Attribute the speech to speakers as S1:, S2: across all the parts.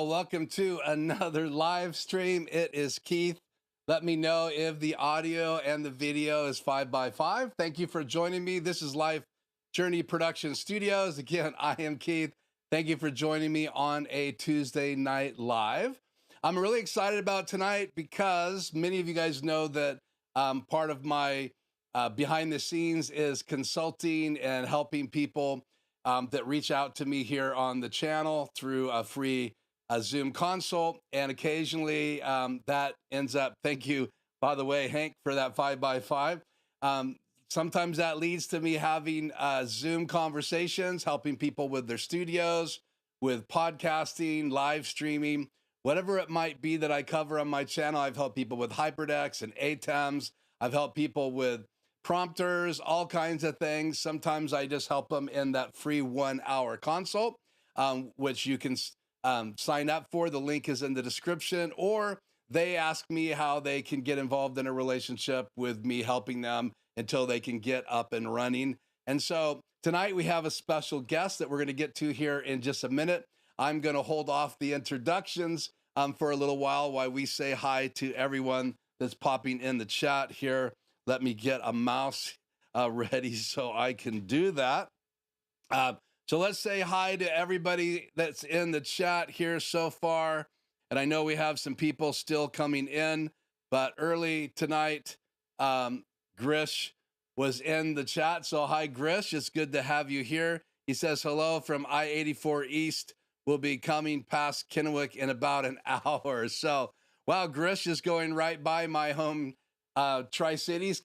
S1: Well, welcome to another live stream. It is Keith. Let me know if the audio and the video is 5x5. Thank you for joining me. This is Life Journey Production Studios. Again, I am Keith. Thank you for joining me on a Tuesday night live. I'm really excited about tonight because many of you guys know that part of my behind the scenes is consulting and helping people that reach out to me here on the channel through a free Zoom consult. And occasionally that ends up, thank you, by the way, Hank, for that 5x5. Sometimes that leads to me having Zoom conversations, helping people with their studios, with podcasting, live streaming, whatever it might be that I cover on my channel. I've helped people with hyperdecks and ATEMs. I've helped people with prompters, all kinds of things. Sometimes I just help them in that free 1 hour consult, which you can sign up for. The link is in the description, or they ask me how they can get involved in a relationship with me, helping them until they can get up and running. And so tonight we have a special guest that we're going to get to here in just a minute. I'm going to hold off the introductions for a little while we say hi to everyone that's popping in the chat here. Let me get a mouse ready so I can do that. So let's say hi to everybody that's in the chat here so far. And I know we have some people still coming in, but early tonight, Grish was in the chat. So hi, Grish. It's good to have you here. He says, hello from I-84 East. We'll be coming past Kennewick in about an hour. So, wow, Grish is going right by my home Tri-Cities,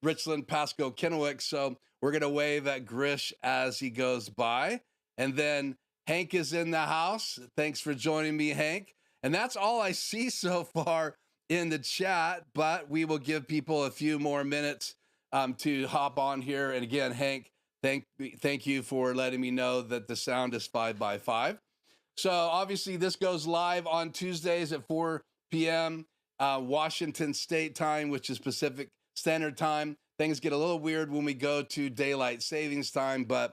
S1: Richland, Pasco, Kennewick. So we're going to wave at Grish as he goes by. And then Hank is in the house. Thanks for joining me, Hank. And that's all I see so far in the chat, but we will give people a few more minutes to hop on here. And again, Hank, thank you for letting me know that the sound is 5x5. So obviously this goes live on Tuesdays at 4 p.m. Washington State time, which is Pacific Standard Time. Things get a little weird when we go to daylight savings time, but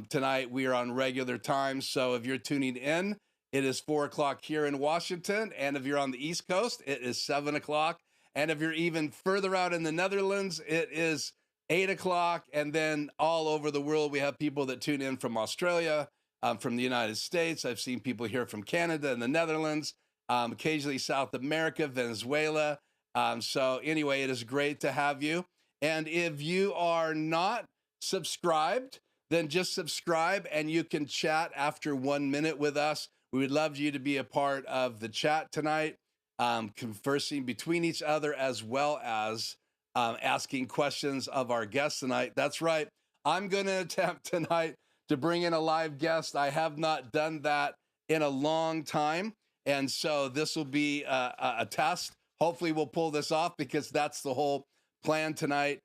S1: tonight we are on regular time. So if you're tuning in, it is 4 o'clock here in Washington. And if you're on the East Coast, it is 7 o'clock. And if you're even further out in the Netherlands, it is 8 o'clock. And then all over the world, we have people that tune in from Australia, from the United States. I've seen people here from Canada and the Netherlands, occasionally South America, Venezuela. So anyway, it is great to have you. And if you are not subscribed, then just subscribe and you can chat after 1 minute with us. We would love you to be a part of the chat tonight, conversing between each other as well as asking questions of our guests tonight. That's right. I'm going to attempt tonight to bring in a live guest. I have not done that in a long time. And so this will be a test. Hopefully we'll pull this off because that's the whole plan tonight,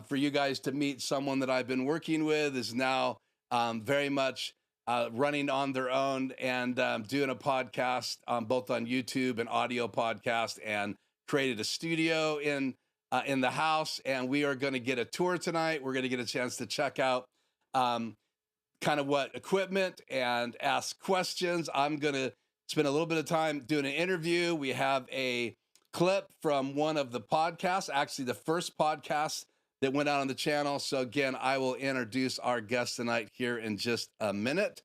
S1: for you guys to meet someone that I've been working with, is now very much running on their own and doing a podcast both on YouTube and audio podcast, and created a studio in the house. And we are going to get a tour tonight. We're going to get a chance to check out kind of what equipment and ask questions. I'm going to spend a little bit of time doing an interview. We have a clip from one of the podcasts, actually the first podcast that went out on the channel. So again, I will introduce our guest tonight here in just a minute.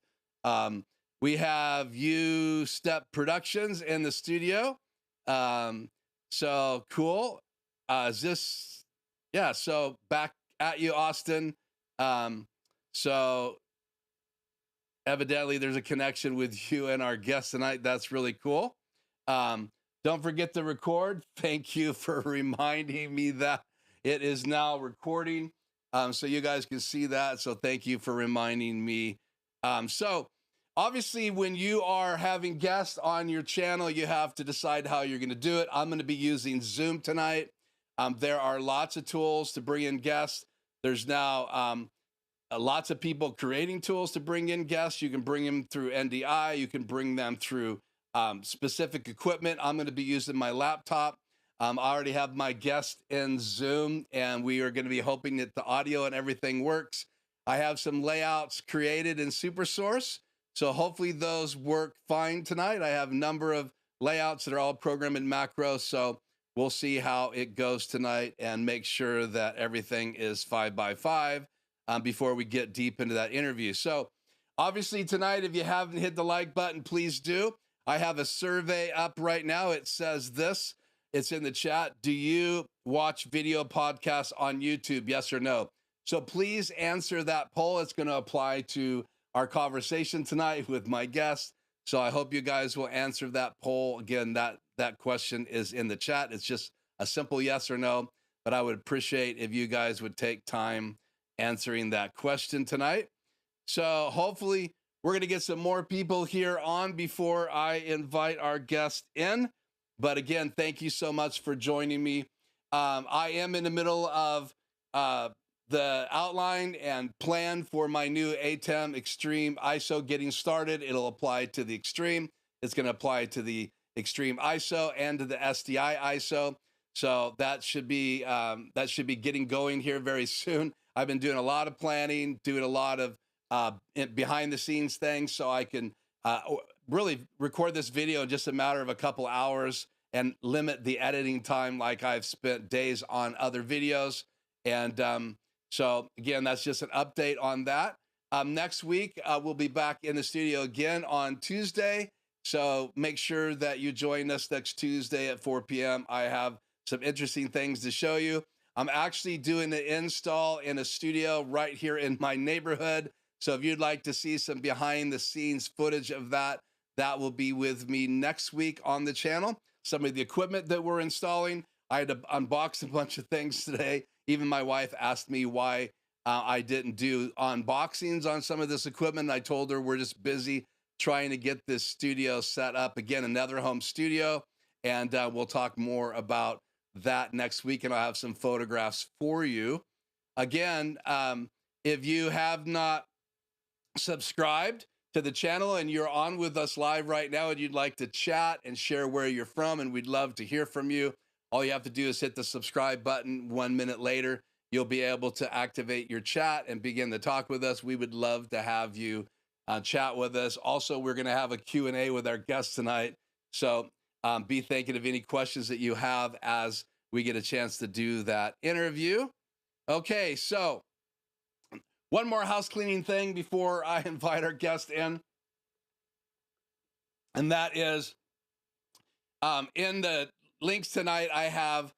S1: We have You Step Productions in the studio. So cool. So back at you, Austin. So evidently there's a connection with you and our guest tonight. That's really cool. Don't forget to record. Thank you for reminding me that it is now recording, so you guys can see that. So thank you for reminding me. So obviously when you are having guests on your channel, you have to decide how you're going to do it. I'm going to be using Zoom tonight. There are lots of tools to bring in guests. There's now lots of people creating tools to bring in guests. You can bring them through NDI. You can bring them through specific equipment. I'm going to be using my laptop. I already have my guest in Zoom, and we are going to be hoping that the audio and everything works. I have some layouts created in SuperSource. So hopefully those work fine tonight. I have a number of layouts that are all programmed in macro. So we'll see how it goes tonight and make sure that everything is 5x5 before we get deep into that interview. So obviously tonight, if you haven't hit the like button, please do. I have a survey up right now. It says this. It's in the chat. Do you watch video podcasts on YouTube? Yes or no? So please answer that poll. It's going to apply to our conversation tonight with my guest. So I hope you guys will answer that poll. Again, that question is in the chat. It's just a simple yes or no, but I would appreciate if you guys would take time answering that question tonight. So hopefully we're going to get some more people here on before I invite our guest in. But again, thank you so much for joining me. I am in the middle of the outline and plan for my new ATEM Extreme ISO getting started. It'll apply to the Extreme. It's going to apply to the Extreme ISO and to the SDI ISO. So that should be getting going here very soon. I've been doing a lot of planning, doing a lot of behind the scenes things, so I can really record this video in just a matter of a couple hours and limit the editing time like I've spent days on other videos. And so again, that's just an update on that. Next week, we'll be back in the studio again on Tuesday. So make sure that you join us next Tuesday at 4 p.m. I have some interesting things to show you. I'm actually doing the install in a studio right here in my neighborhood. So if you'd like to see some behind the scenes footage of that, that will be with me next week on the channel. Some of the equipment that we're installing, I had to unbox a bunch of things today. Even my wife asked me why I didn't do unboxings on some of this equipment. I told her we're just busy trying to get this studio set up. Again, another home studio. And we'll talk more about that next week. And I'll have some photographs for you. Again, if you have not subscribed to the channel and you're on with us live right now and you'd like to chat and share where you're from, and we'd love to hear from you, all you have to do is hit the subscribe button. 1 minute later, you'll be able to activate your chat and begin to talk with us. We would love to have you chat with us. Also, we're going to have a Q&A with our guests tonight. So be thinking of any questions that you have as we get a chance to do that interview. Okay, so one more house cleaning thing before I invite our guest in. And that is in the links tonight, I have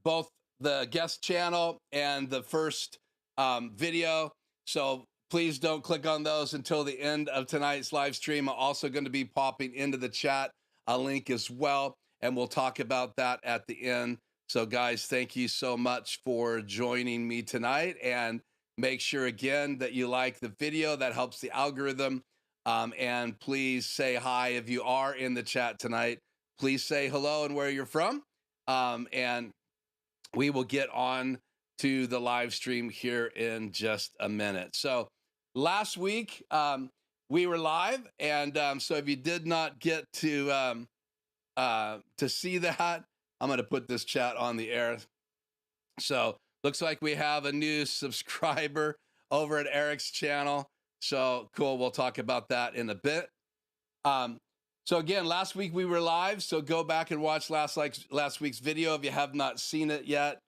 S1: both the guest channel and the first video. So please don't click on those until the end of tonight's live stream. I'm also going to be popping into the chat a link as well, and we'll talk about that at the end. So guys, thank you so much for joining me tonight, and make sure again that you like the video. That helps the algorithm. And please say hi if you are in the chat tonight. Please say hello and where you're from. And we will get on to the live stream here in just a minute. So last week, we were live. And so if you did not get to see that, I'm going to put this chat on the air. So looks like we have a new subscriber over at Eric's channel. So cool. We'll talk about that in a bit. So again, last week we were live. So go back and watch last week's video if you have not seen it yet.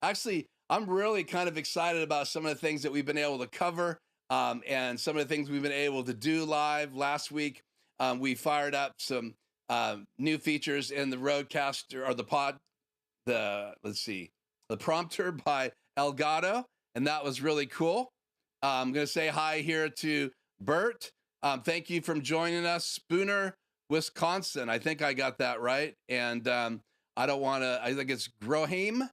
S1: Actually, I'm really kind of excited about some of the things that we've been able to cover and some of the things we've been able to do live. Last week, we fired up some new features in the Rodecaster, or the prompter by Elgato, and that was really cool. I'm going to say hi here to Bert. Thank you for joining us. Spooner, Wisconsin. I think I got that right. And I think it's Groheim.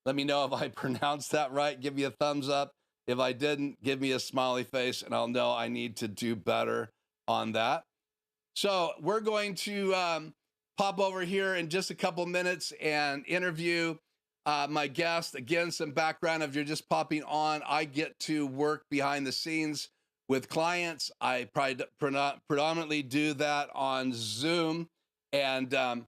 S1: Let me know if I pronounced that right. Give me a thumbs up. If I didn't, give me a smiley face, and I'll know I need to do better on that. So we're going to pop over here in just a couple minutes and interview my guest. Again, some background if you're just popping on. I get to work behind the scenes with clients. I predominantly do that on Zoom. And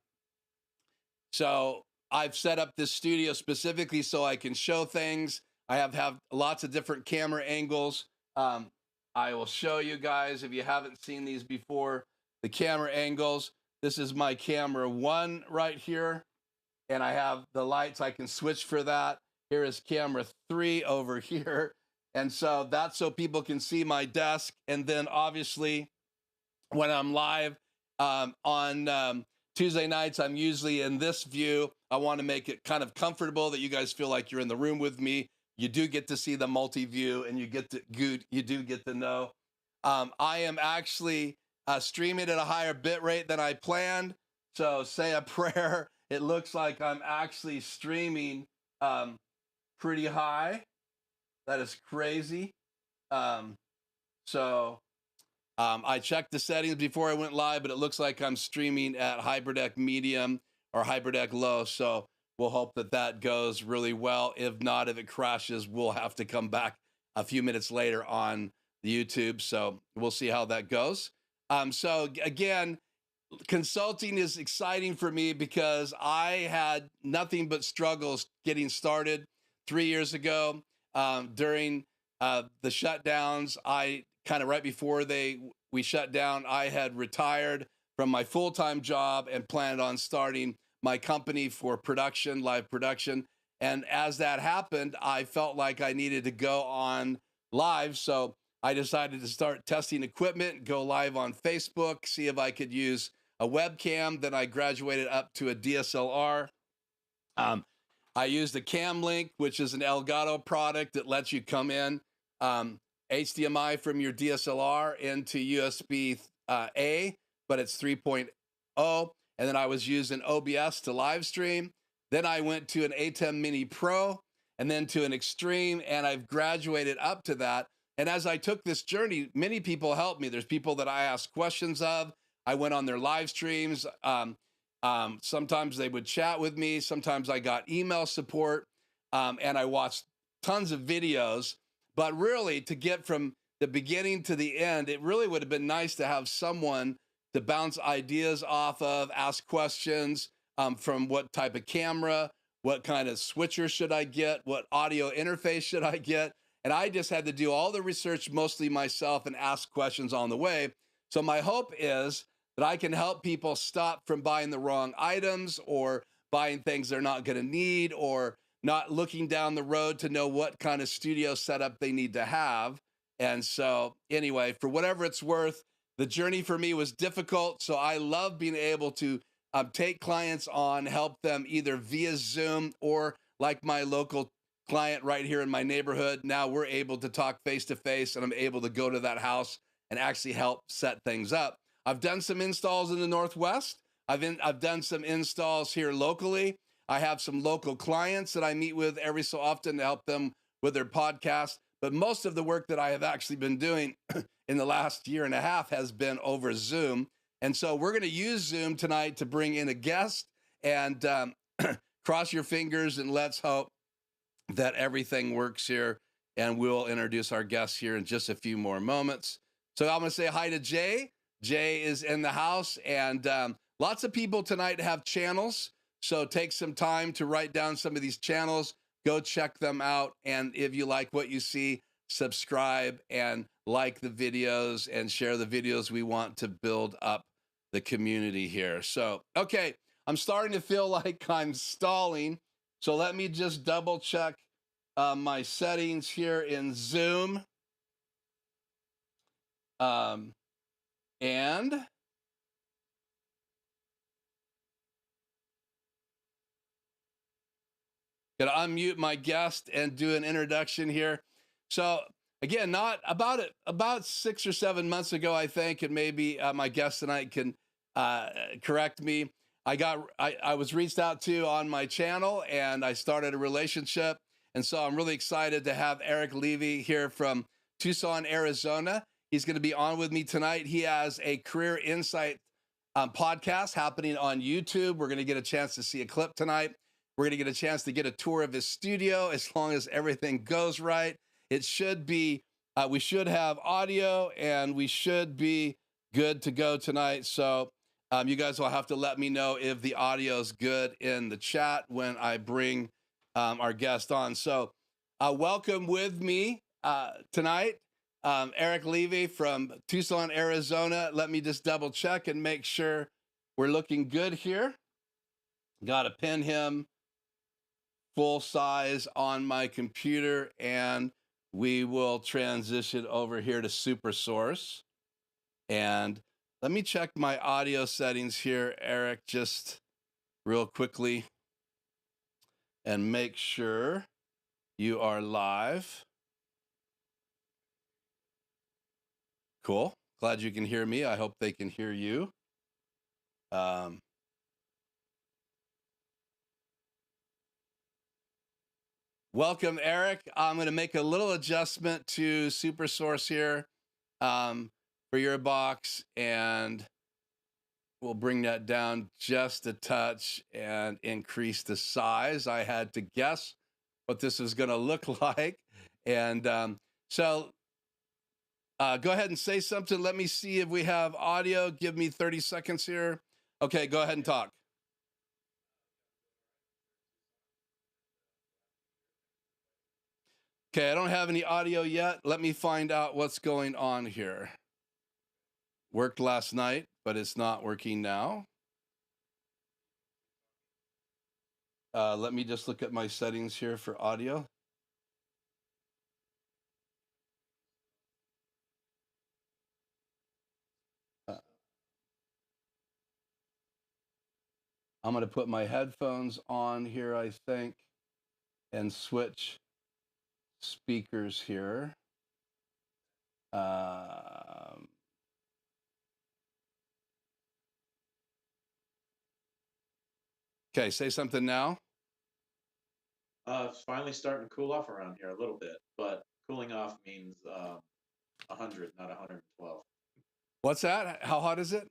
S1: so I've set up this studio specifically so I can show things. I have lots of different camera angles. I will show you guys, if you haven't seen these before, the camera angles. This is my camera 1 right here, and I have the lights. I can switch for that. Here is camera 3 over here. And so that's so people can see my desk. And then obviously when I'm live on Tuesday nights, I'm usually in this view. I want to make it kind of comfortable that you guys feel like you're in the room with me. You do get to see the multi-view, and you do get to know. I am actually streaming at a higher bit rate than I planned. So say a prayer. It looks like I'm actually streaming pretty high. That is crazy. I checked the settings before I went live, but it looks like I'm streaming at HyperDeck Medium or HyperDeck Low. So we'll hope that that goes really well. If not, if it crashes, we'll have to come back a few minutes later on the YouTube. So we'll see how that goes. So again, consulting is exciting for me because I had nothing but struggles getting started 3 years ago during the shutdowns. I kind of right before we shut down, I had retired from my full-time job and planned on starting my company for production, live production. And as that happened, I felt like I needed to go on live. So I decided to start testing equipment, go live on Facebook, see if I could use a webcam. Then I graduated up to a DSLR. I used a Cam Link, which is an Elgato product that lets you come in HDMI from your DSLR into USB A, but it's 3.0. And then I was using OBS to live stream. Then I went to an ATEM Mini Pro and then to an Extreme, and I've graduated up to that. And as I took this journey, many people helped me. There's people that I asked questions of. I went on their live streams. Sometimes they would chat with me. Sometimes I got email support, and I watched tons of videos. But really, to get from the beginning to the end, it really would have been nice to have someone to bounce ideas off of, ask questions from what type of camera, what kind of switcher should I get, what audio interface should I get. And I just had to do all the research mostly myself and ask questions on the way. So my hope is that I can help people stop from buying the wrong items or buying things they're not going to need or not looking down the road to know what kind of studio setup they need to have. And so anyway, for whatever it's worth, the journey for me was difficult. So I love being able to take clients on, help them either via Zoom or like my local client right here in my neighborhood. Now we're able to talk face to face, and I'm able to go to that house and actually help set things up. I've done some installs in the Northwest. I've done some installs here locally. I have some local clients that I meet with every so often to help them with their podcast. But most of the work that I have actually been doing in the last year and a half has been over Zoom. And so we're going to use Zoom tonight to bring in a guest, and cross your fingers and let's hope that everything works here. And we'll introduce our guest here in just a few more moments. So I'm going to say hi to Jay. Jay is in the house, and lots of people tonight have channels. So take some time to write down some of these channels, go check them out. And if you like what you see, subscribe and like the videos and share the videos. We want to build up the community here. So, okay, I'm starting to feel like I'm stalling. So let me just double check my settings here in Zoom. And gonna unmute my guest and do an introduction here. So again, about 6 or 7 months ago, I think, and maybe my guest tonight can correct me. I was reached out to on my channel, and I started a relationship. And so I'm really excited to have Eric Levy here from Tucson, Arizona. He's going to be on with me tonight. He has a Career Insight podcast happening on YouTube. We're going to get a chance to see a clip tonight. We're going to get a chance to get a tour of his studio as long as everything goes right. It should be, we should have audio, and we should be good to go tonight. So you guys will have to let me know if the audio is good in the chat when I bring our guest on. So welcome with me tonight. Eric Levy from Tucson, Arizona. Let me just double check and make sure we're looking good here. Got to pin him full size on my computer, and we will transition over here to Super Source. And let me check my audio settings here, Eric, just real quickly, and make sure you are live. Cool. Glad you can hear me. I hope they can hear you. Welcome, Eric. I'm going to make a little adjustment to Super Source here for your box, and we'll bring that down just a touch and increase the size. I had to guess what this is going to look like. And so go ahead and say something. Let me see if we have audio. Give me 30 seconds here. Okay, go ahead and talk. Okay, I don't have any audio yet. Let me find out what's going on here. Worked last night, but it's not working now. Let me just look at my settings here for audio. I'm going to put my headphones on here, I think, and switch speakers here. Okay, say something now.
S2: It's finally starting to cool off around here a little bit, but cooling off means 100, not 112.
S1: What's that? How hot is it?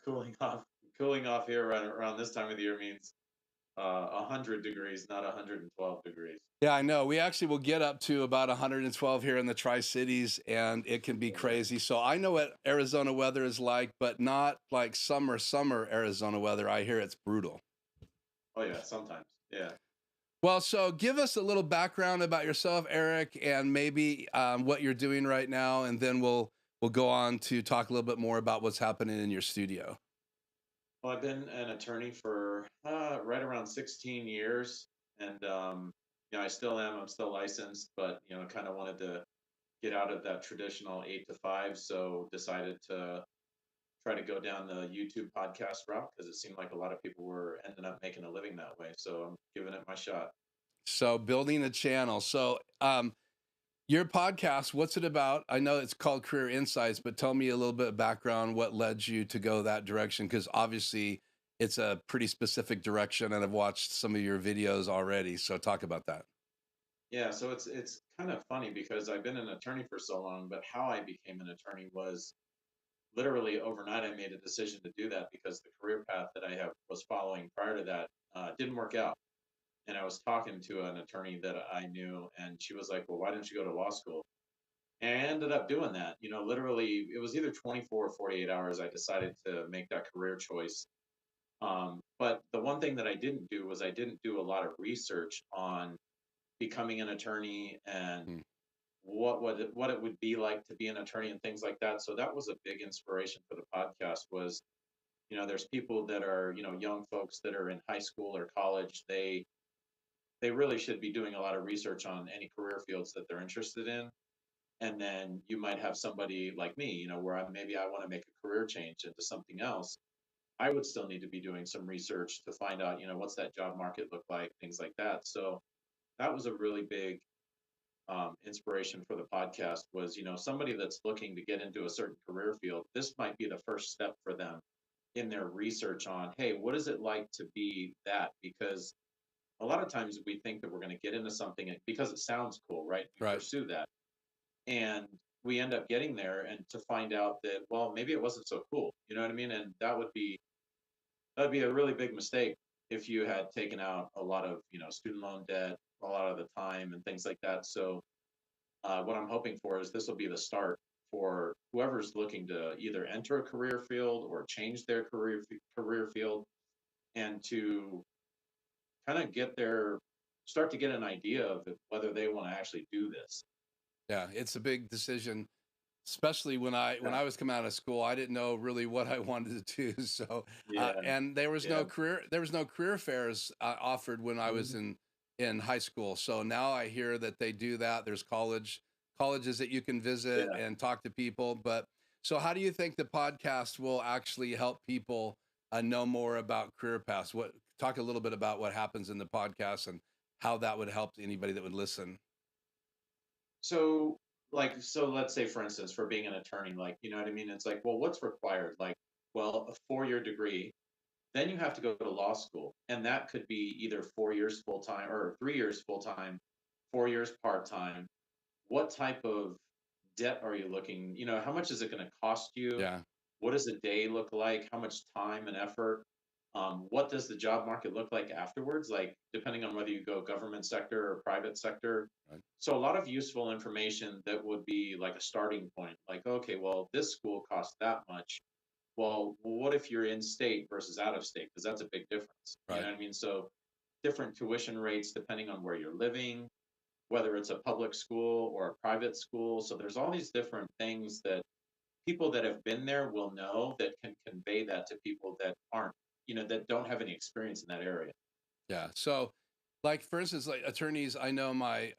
S2: Cooling off here around this time of the year means 100 degrees, not 112 degrees.
S1: Yeah, I know. We actually will get up to about 112 here in the Tri-Cities, and it can be crazy. So I know what Arizona weather is like, but not like summer Arizona weather. I hear it's brutal.
S2: Oh yeah, sometimes. Yeah.
S1: Well, so give us a little background about yourself, Eric, and maybe what you're doing right now, and then we'll go on to talk a little bit more about what's happening in your studio.
S2: Well, I've been an attorney for right around 16 years, and I still am. I'm still licensed, but kind of wanted to get out of that traditional 8 to 5, so decided to try to go down the YouTube podcast route because it seemed like a lot of people were ending up making a living that way. So I'm giving it my shot.
S1: So building a channel. So your podcast, what's it about? I know it's called Career Insights, but tell me a little bit of background, what led you to go that direction? Because obviously it's a pretty specific direction, and I've watched some of your videos already. So talk about that.
S2: Yeah, so it's kind of funny because I've been an attorney for so long, but how I became an attorney was literally overnight. I made a decision to do that because the career path that I was following prior to that didn't work out. And I was talking to an attorney that I knew, and she was like, "Well, why don't you go to law school?" And I ended up doing that. Literally, it was either 24 or 48 hours. I decided to make that career choice. But the one thing that I didn't do was I didn't do a lot of research on becoming an attorney and what it would be like to be an attorney and things like that. So that was a big inspiration for the podcast. Was there's people that are young folks that are in high school or college. They really should be doing a lot of research on any career fields that they're interested in. And then you might have somebody like me, where maybe I want to make a career change into something else. I would still need to be doing some research to find out, what's that job market look like, things like that. So that was a really big inspiration for the podcast. Was somebody that's looking to get into a certain career field, this might be the first step for them in their research on, hey, what is it like to be that? Because a lot of times we think that we're going to get into something because it sounds cool, right? We pursue that, and we end up getting there and to find out that, well, maybe it wasn't so cool. You know what I mean? And that'd be a really big mistake if you had taken out a lot of student loan debt a lot of the time and things like that. So what I'm hoping for is this will be the start for whoever's looking to either enter a career field or change their career field, and to kind of start to get an idea of whether they want to actually do this.
S1: Yeah, it's a big decision, especially when I was coming out of school. I didn't know really what I wanted to do. So,
S2: Yeah,
S1: and
S2: yeah,
S1: there was no career fairs offered when I was
S2: mhm,
S1: in high school. So now I hear that they do that. There's colleges that you can visit
S2: yeah.
S1: and talk to people. But so, how do you think the podcast will actually help people know more about career paths? What talk a little bit about what happens in the podcast and how that would help anybody that would listen.
S2: So, so let's say, for instance, for being an attorney, like, you know what I mean? It's like, well, what's required? Like, well, a 4-year degree, then you have to go to law school. And that could be either 4 years full time or 3 years full time, 4 years part time. What type of debt are you looking? How much is it going to cost you?
S1: Yeah.
S2: What does a day look like? How much time and effort? What does the job market look like afterwards? Like, depending on whether you go government sector or private sector.
S1: Right.
S2: So, a lot of useful information that would be like a starting point. Like, okay, well, this school costs that much. Well, what if you're in state versus out of state? Because that's a big difference. You know
S1: Right.
S2: what I mean? So, different tuition rates depending on where you're living, whether it's a public school or a private school. So, there's all these different things that people that have been there will know that can convey that to people that aren't, that don't have any experience in that area.
S1: Yeah. So, like for instance, like attorneys, I know my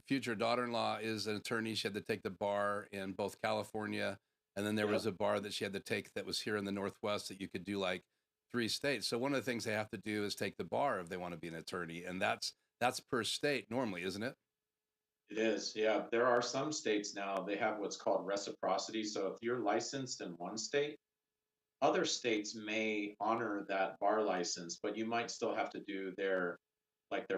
S1: future daughter-in-law is an attorney. She had to take the bar in both California, and then there was
S2: Yep.
S1: a bar that she had to take that was here in the Northwest that you could do like 3 states. So one of the things they have to do is take the bar if they want to be an attorney, and that's per state normally, isn't it?
S2: It is. Yeah. There are some states now, they have what's called reciprocity. So if you're licensed in one state, other states may honor that bar license, but you might still have to do their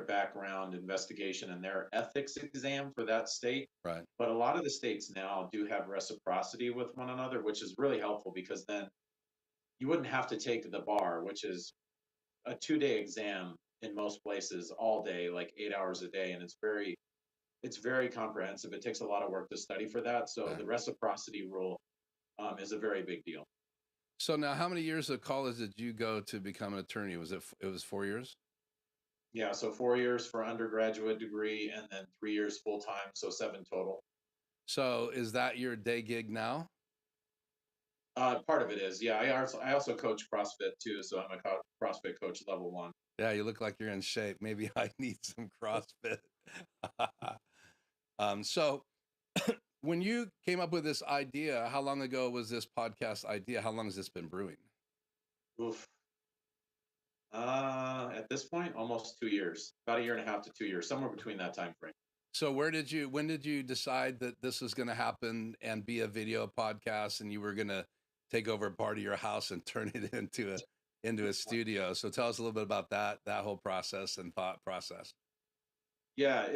S2: background investigation and their ethics exam for that state.
S1: Right.
S2: But a lot of the states now do have reciprocity with one another, which is really helpful because then you wouldn't have to take the bar, which is a 2-day exam in most places all day, like 8 hours a day, and it's very comprehensive. It takes a lot of work to study for that. So
S1: Right.
S2: the reciprocity rule is a very big deal.
S1: So now, how many years of college did you go to become an attorney? It was 4 years?
S2: Yeah, so 4 years for undergraduate degree and then 3 years full time, so seven total.
S1: So is that your day gig now?
S2: Part of it is, yeah. I also coach CrossFit too, so I'm a CrossFit coach level one.
S1: Yeah, you look like you're in shape. Maybe I need some CrossFit. So when you came up with this idea, how long ago was this podcast idea? How long has this been brewing?
S2: Oof. At this point, almost 2 years, about a year and a half to 2 years, somewhere between that time frame.
S1: So when did you decide that this was going to happen and be a video podcast and you were going to take over part of your house and turn it into a studio? So tell us a little bit about that whole process and thought process.
S2: Yeah,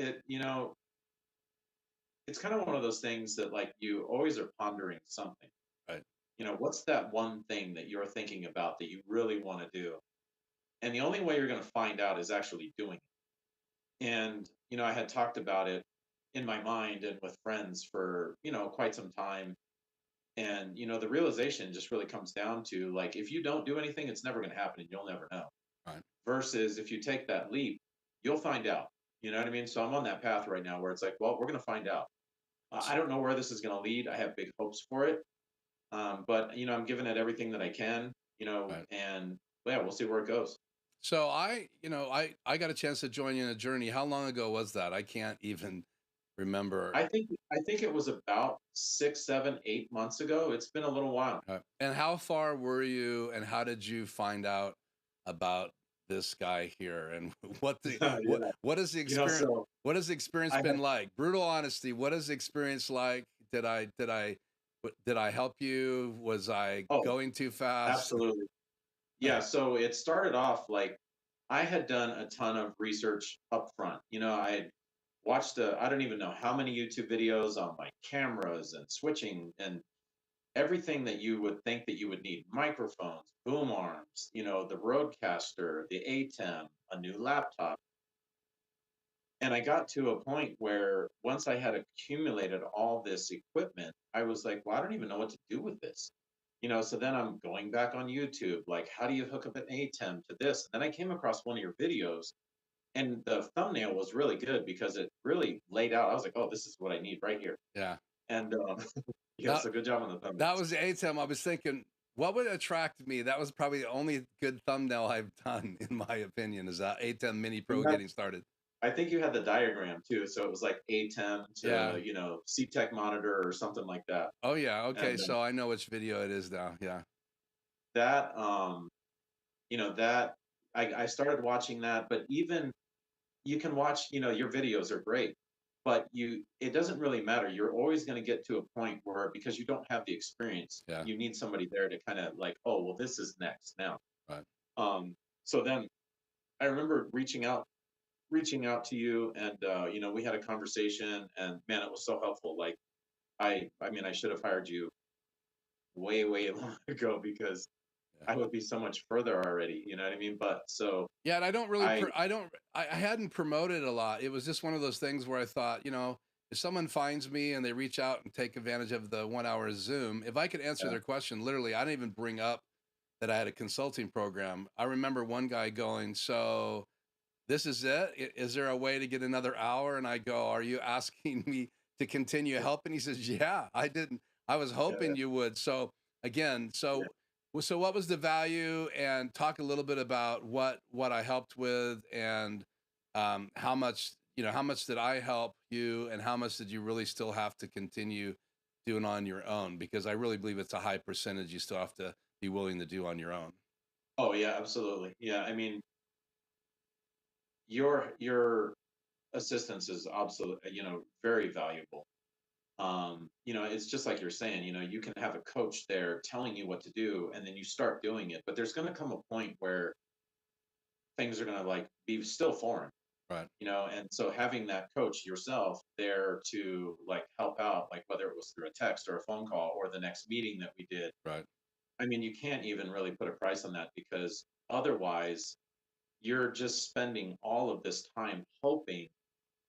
S2: it's kind of one of those things that like you always are pondering something.
S1: Right.
S2: What's that one thing that you're thinking about that you really want to do? And the only way you're going to find out is actually doing it. And, I had talked about it in my mind and with friends for, quite some time. And, the realization just really comes down to like, if you don't do anything, it's never going to happen and you'll never know.
S1: Right.
S2: Versus if you take that leap, you'll find out. You know what I mean? So I'm on that path right now where it's like, well, we're going to find out. I don't know where this is going to lead. I have big hopes for it. But, I'm giving it everything that I can,
S1: Right.
S2: and yeah, we'll see where it goes.
S1: So I got a chance to join you in a journey. How long ago was that? I can't even remember.
S2: I think it was about 6, 7, 8 months ago. It's been a little while.
S1: And how far were you, and how did you find out about this guy here? And
S2: Yeah.
S1: what is the experience?
S2: So
S1: What has the experience
S2: I
S1: been
S2: had
S1: like? Brutal honesty. What is the experience like? Did I help you? Was I
S2: oh,
S1: going too fast?
S2: absolutely. Yeah, so it started off like I had done a ton of research up front. I had watched I don't even know how many YouTube videos on like cameras and switching and everything that you would think that you would need: microphones, boom arms, the Roadcaster, the ATEM, a new laptop. And I got to a point where once I had accumulated all this equipment, I was like, well, I don't even know what to do with this. So then I'm going back on YouTube, like, how do you hook up an ATEM to this? And then I came across one of your videos and the thumbnail was really good because it really laid out. I was like, oh, this is what I need right here.
S1: Yeah.
S2: And yeah,
S1: That
S2: so good job on the
S1: that
S2: thumbnails.
S1: was the ATEM. I was thinking, what would attract me? That was probably the only good thumbnail I've done, in my opinion, is that ATEM Mini
S2: You
S1: Pro
S2: had,
S1: getting started.
S2: I think you had the diagram too, so it was like A10
S1: Yeah.
S2: to CTEC monitor or something like that.
S1: Oh yeah. Okay.
S2: And
S1: So I know which video it is now. Yeah.
S2: that that I started watching that, but even you can watch, your videos are great, but it doesn't really matter. You're always going to get to a point where, because you don't have the experience,
S1: Yeah.
S2: you need somebody there to kind of like, oh, well, this is next now.
S1: Right.
S2: So then I remember reaching out to you, and we had a conversation, and man, it was so helpful. Like I mean, I should have hired you way, way long ago, because
S1: Yeah.
S2: I would be so much further already. You know what I mean? But so
S1: Yeah, and I don't really,
S2: I
S1: I hadn't promoted a lot. It was just one of those things where I thought, if someone finds me and they reach out and take advantage of the 1 hour Zoom, if I could answer
S2: yeah,
S1: their question, literally, I didn't even bring up that I had a consulting program. I remember one guy going, "So this is it? Is there a way to get another hour?" And I go, "Are you asking me to continue helping?" He says, "Yeah, I didn't. I was
S2: yeah,
S1: hoping you would." So again,
S2: yeah.
S1: so what was the value? And talk a little bit about what I helped with, and how much how much did I help you, and how much did you really still have to continue doing on your own? Because I really believe it's a high percentage you still have to be willing to do on your own.
S2: Oh yeah, absolutely. Yeah, I mean, your assistance is absolutely, very valuable. It's just like you're saying, you can have a coach there telling you what to do, and then you start doing it, but there's going to come a point where things are going to like be still foreign,
S1: Right.
S2: and so having that coach yourself there to like help out, like whether it was through a text or a phone call or the next meeting that we did.
S1: Right.
S2: I mean, you can't even really put a price on that, because otherwise you're just spending all of this time hoping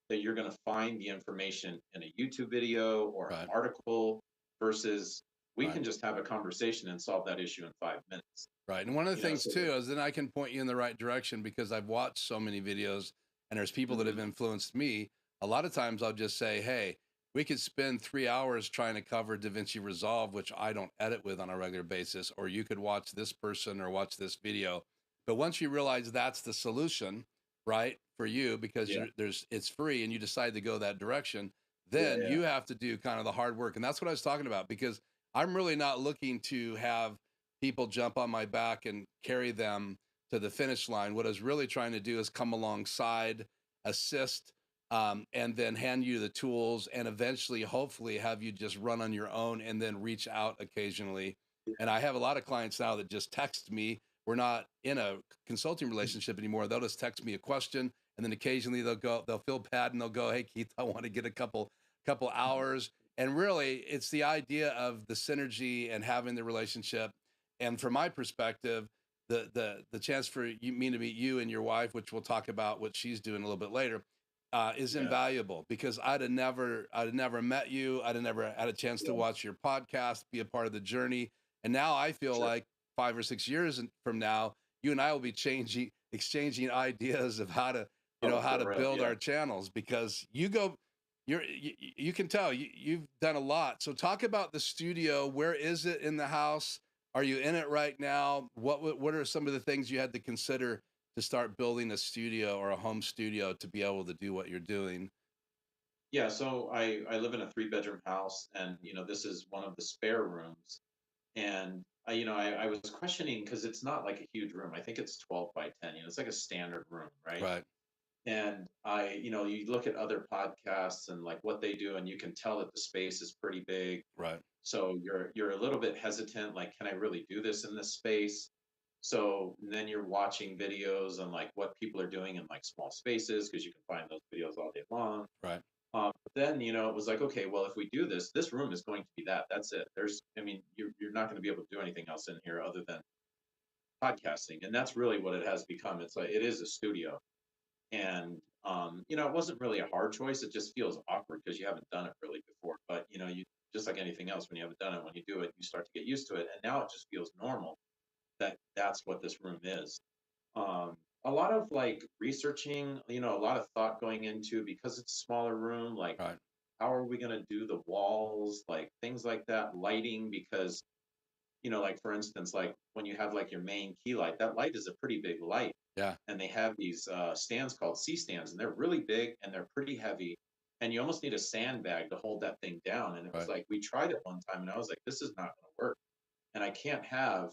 S2: that you're going to find the information in a YouTube video or an
S1: Right.
S2: article, versus we
S1: Right.
S2: can just have a conversation and solve that issue in 5 minutes.
S1: Right. And one of the things
S2: So
S1: too is then I can point you in the right direction, because I've watched so many videos and there's people that have
S2: mhm,
S1: influenced me. A lot of times I'll just say, "Hey, we could spend 3 hours trying to cover DaVinci Resolve, which I don't edit with on a regular basis, or you could watch this person or watch this video." But once you realize that's the solution, right, for you, because
S2: yeah,
S1: it's free and you decide to go that direction,
S2: yeah,
S1: then
S2: yeah,
S1: you have to do kind of the hard work. And that's what I was talking about, because I'm really not looking to have people jump on my back and carry them to the finish line. What I was really trying to do is come alongside, assist, and then hand you the tools, and eventually, hopefully, have you just run on your own and then reach out occasionally. And I have a lot of clients now that just text me. We're not in a consulting relationship anymore. They'll just text me a question, and then occasionally they'll feel bad and they'll go, "Hey, Keith, I want to get a couple hours." And really, it's the idea of the synergy and having the relationship. And from my perspective, the chance for me to meet you and your wife, which we'll talk about what she's doing a little bit later, is
S2: yeah,
S1: invaluable, because I'd have never met you. I'd have never had a chance to
S2: yeah,
S1: watch your podcast, be a part of the journey. And now I feel
S2: sure.
S1: like 5 or 6 years from now, you and I will be exchanging ideas of how to,
S2: Oh,
S1: how
S2: for
S1: to
S2: real.
S1: build
S2: Yeah.
S1: our channels, because you can tell you've done a lot. So talk about the studio. Where is it in the house? Are you in it right now? What are some of the things you had to consider to start building a studio or a home studio to be able to do what you're doing?
S2: Yeah. So I live in a 3 bedroom house, and, this is one of the spare rooms. And I was questioning, because it's not like a huge room. I think it's 12 by 10. It's like a standard room, right?
S1: Right.
S2: And you look at other podcasts and like what they do, and you can tell that the space is pretty big.
S1: Right.
S2: So you're a little bit hesitant, like, can I really do this in this space? So then you're watching videos on like what people are doing in like small spaces, because you can find those videos all day long.
S1: Right.
S2: But then, it was like, okay, well, if we do this, this room is going to be that. That's it. I mean, you're not going to be able to do anything else in here other than podcasting, and that's really what it has become. It's like it is a studio, and it wasn't really a hard choice. It just feels awkward because you haven't done it really before. But you, just like anything else, when you haven't done it, when you do it, you start to get used to it, and now it just feels normal that that's what this room is. A lot of like researching, a lot of thought going into, because it's a smaller room, like
S1: Right.
S2: how are we going to do the walls, like things like that, lighting, because like for instance, like when you have like your main key light, that light is a pretty big light.
S1: Yeah.
S2: And they have these stands called C stands, and they're really big and they're pretty heavy. And you almost need a sandbag to hold that thing down. And it was
S1: Right.
S2: like, we tried it one time and I was like, this is not going to work. And I can't have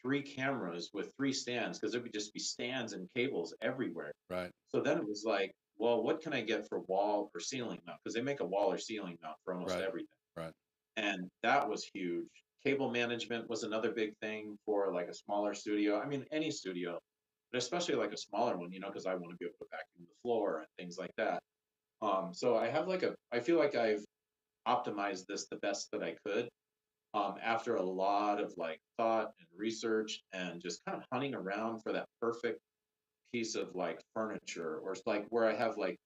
S2: three cameras with three stands because there would just be stands and cables everywhere.
S1: Right.
S2: So then it was like, well, what can I get for wall or ceiling mount? Because they make a wall or ceiling mount for almost
S1: Right.
S2: everything.
S1: Right.
S2: And that was huge. Cable management was another big thing for like a smaller studio. I mean, any studio, but especially like a smaller one, because I want to be able to vacuum the floor and things like that. So I feel like I've optimized this the best that I could, after a lot of like thought and research and just kind of hunting around for that perfect piece of like furniture, or it's like where I have like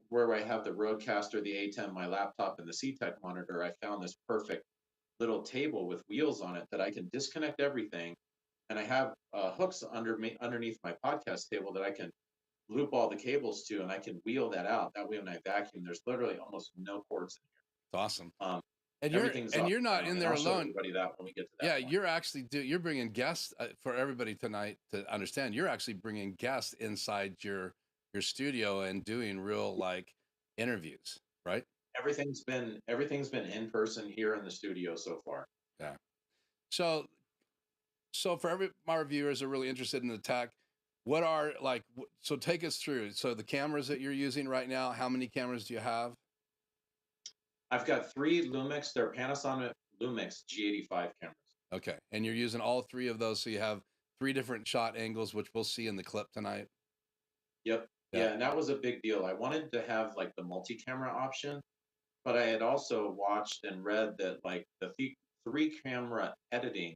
S2: where I have the Rodecaster, the A10, my laptop, and the C-Tech monitor. I found this perfect little table with wheels on it that I can disconnect everything, and I have hooks underneath my podcast table that I can loop all the cables to, and I can wheel that out. That way, when I vacuum, there's literally almost no cords
S1: It's awesome.
S2: in here.
S1: And
S2: Everything's
S1: and
S2: off
S1: you're
S2: the
S1: not
S2: ground,
S1: in
S2: and
S1: there
S2: I'll show
S1: alone.
S2: everybody that when we get to that
S1: Yeah,
S2: point.
S1: you're bringing guests for everybody tonight to understand. You're actually bringing guests inside your studio and doing real like interviews, right?
S2: Everything's been in person here in the studio so far.
S1: Yeah. So for every my viewers are really interested in the tech, what are like so take us through. So the cameras that you're using right now, how many cameras do you have?
S2: I've got three Lumix. They're Panasonic Lumix G85 cameras.
S1: Okay. And you're using all three of those, so you have three different shot angles, which we'll see in the clip tonight.
S2: Yep.
S1: Yeah.
S2: Yeah, and that was a big deal. I wanted to have like the multi-camera option, but I had also watched and read that like the three camera editing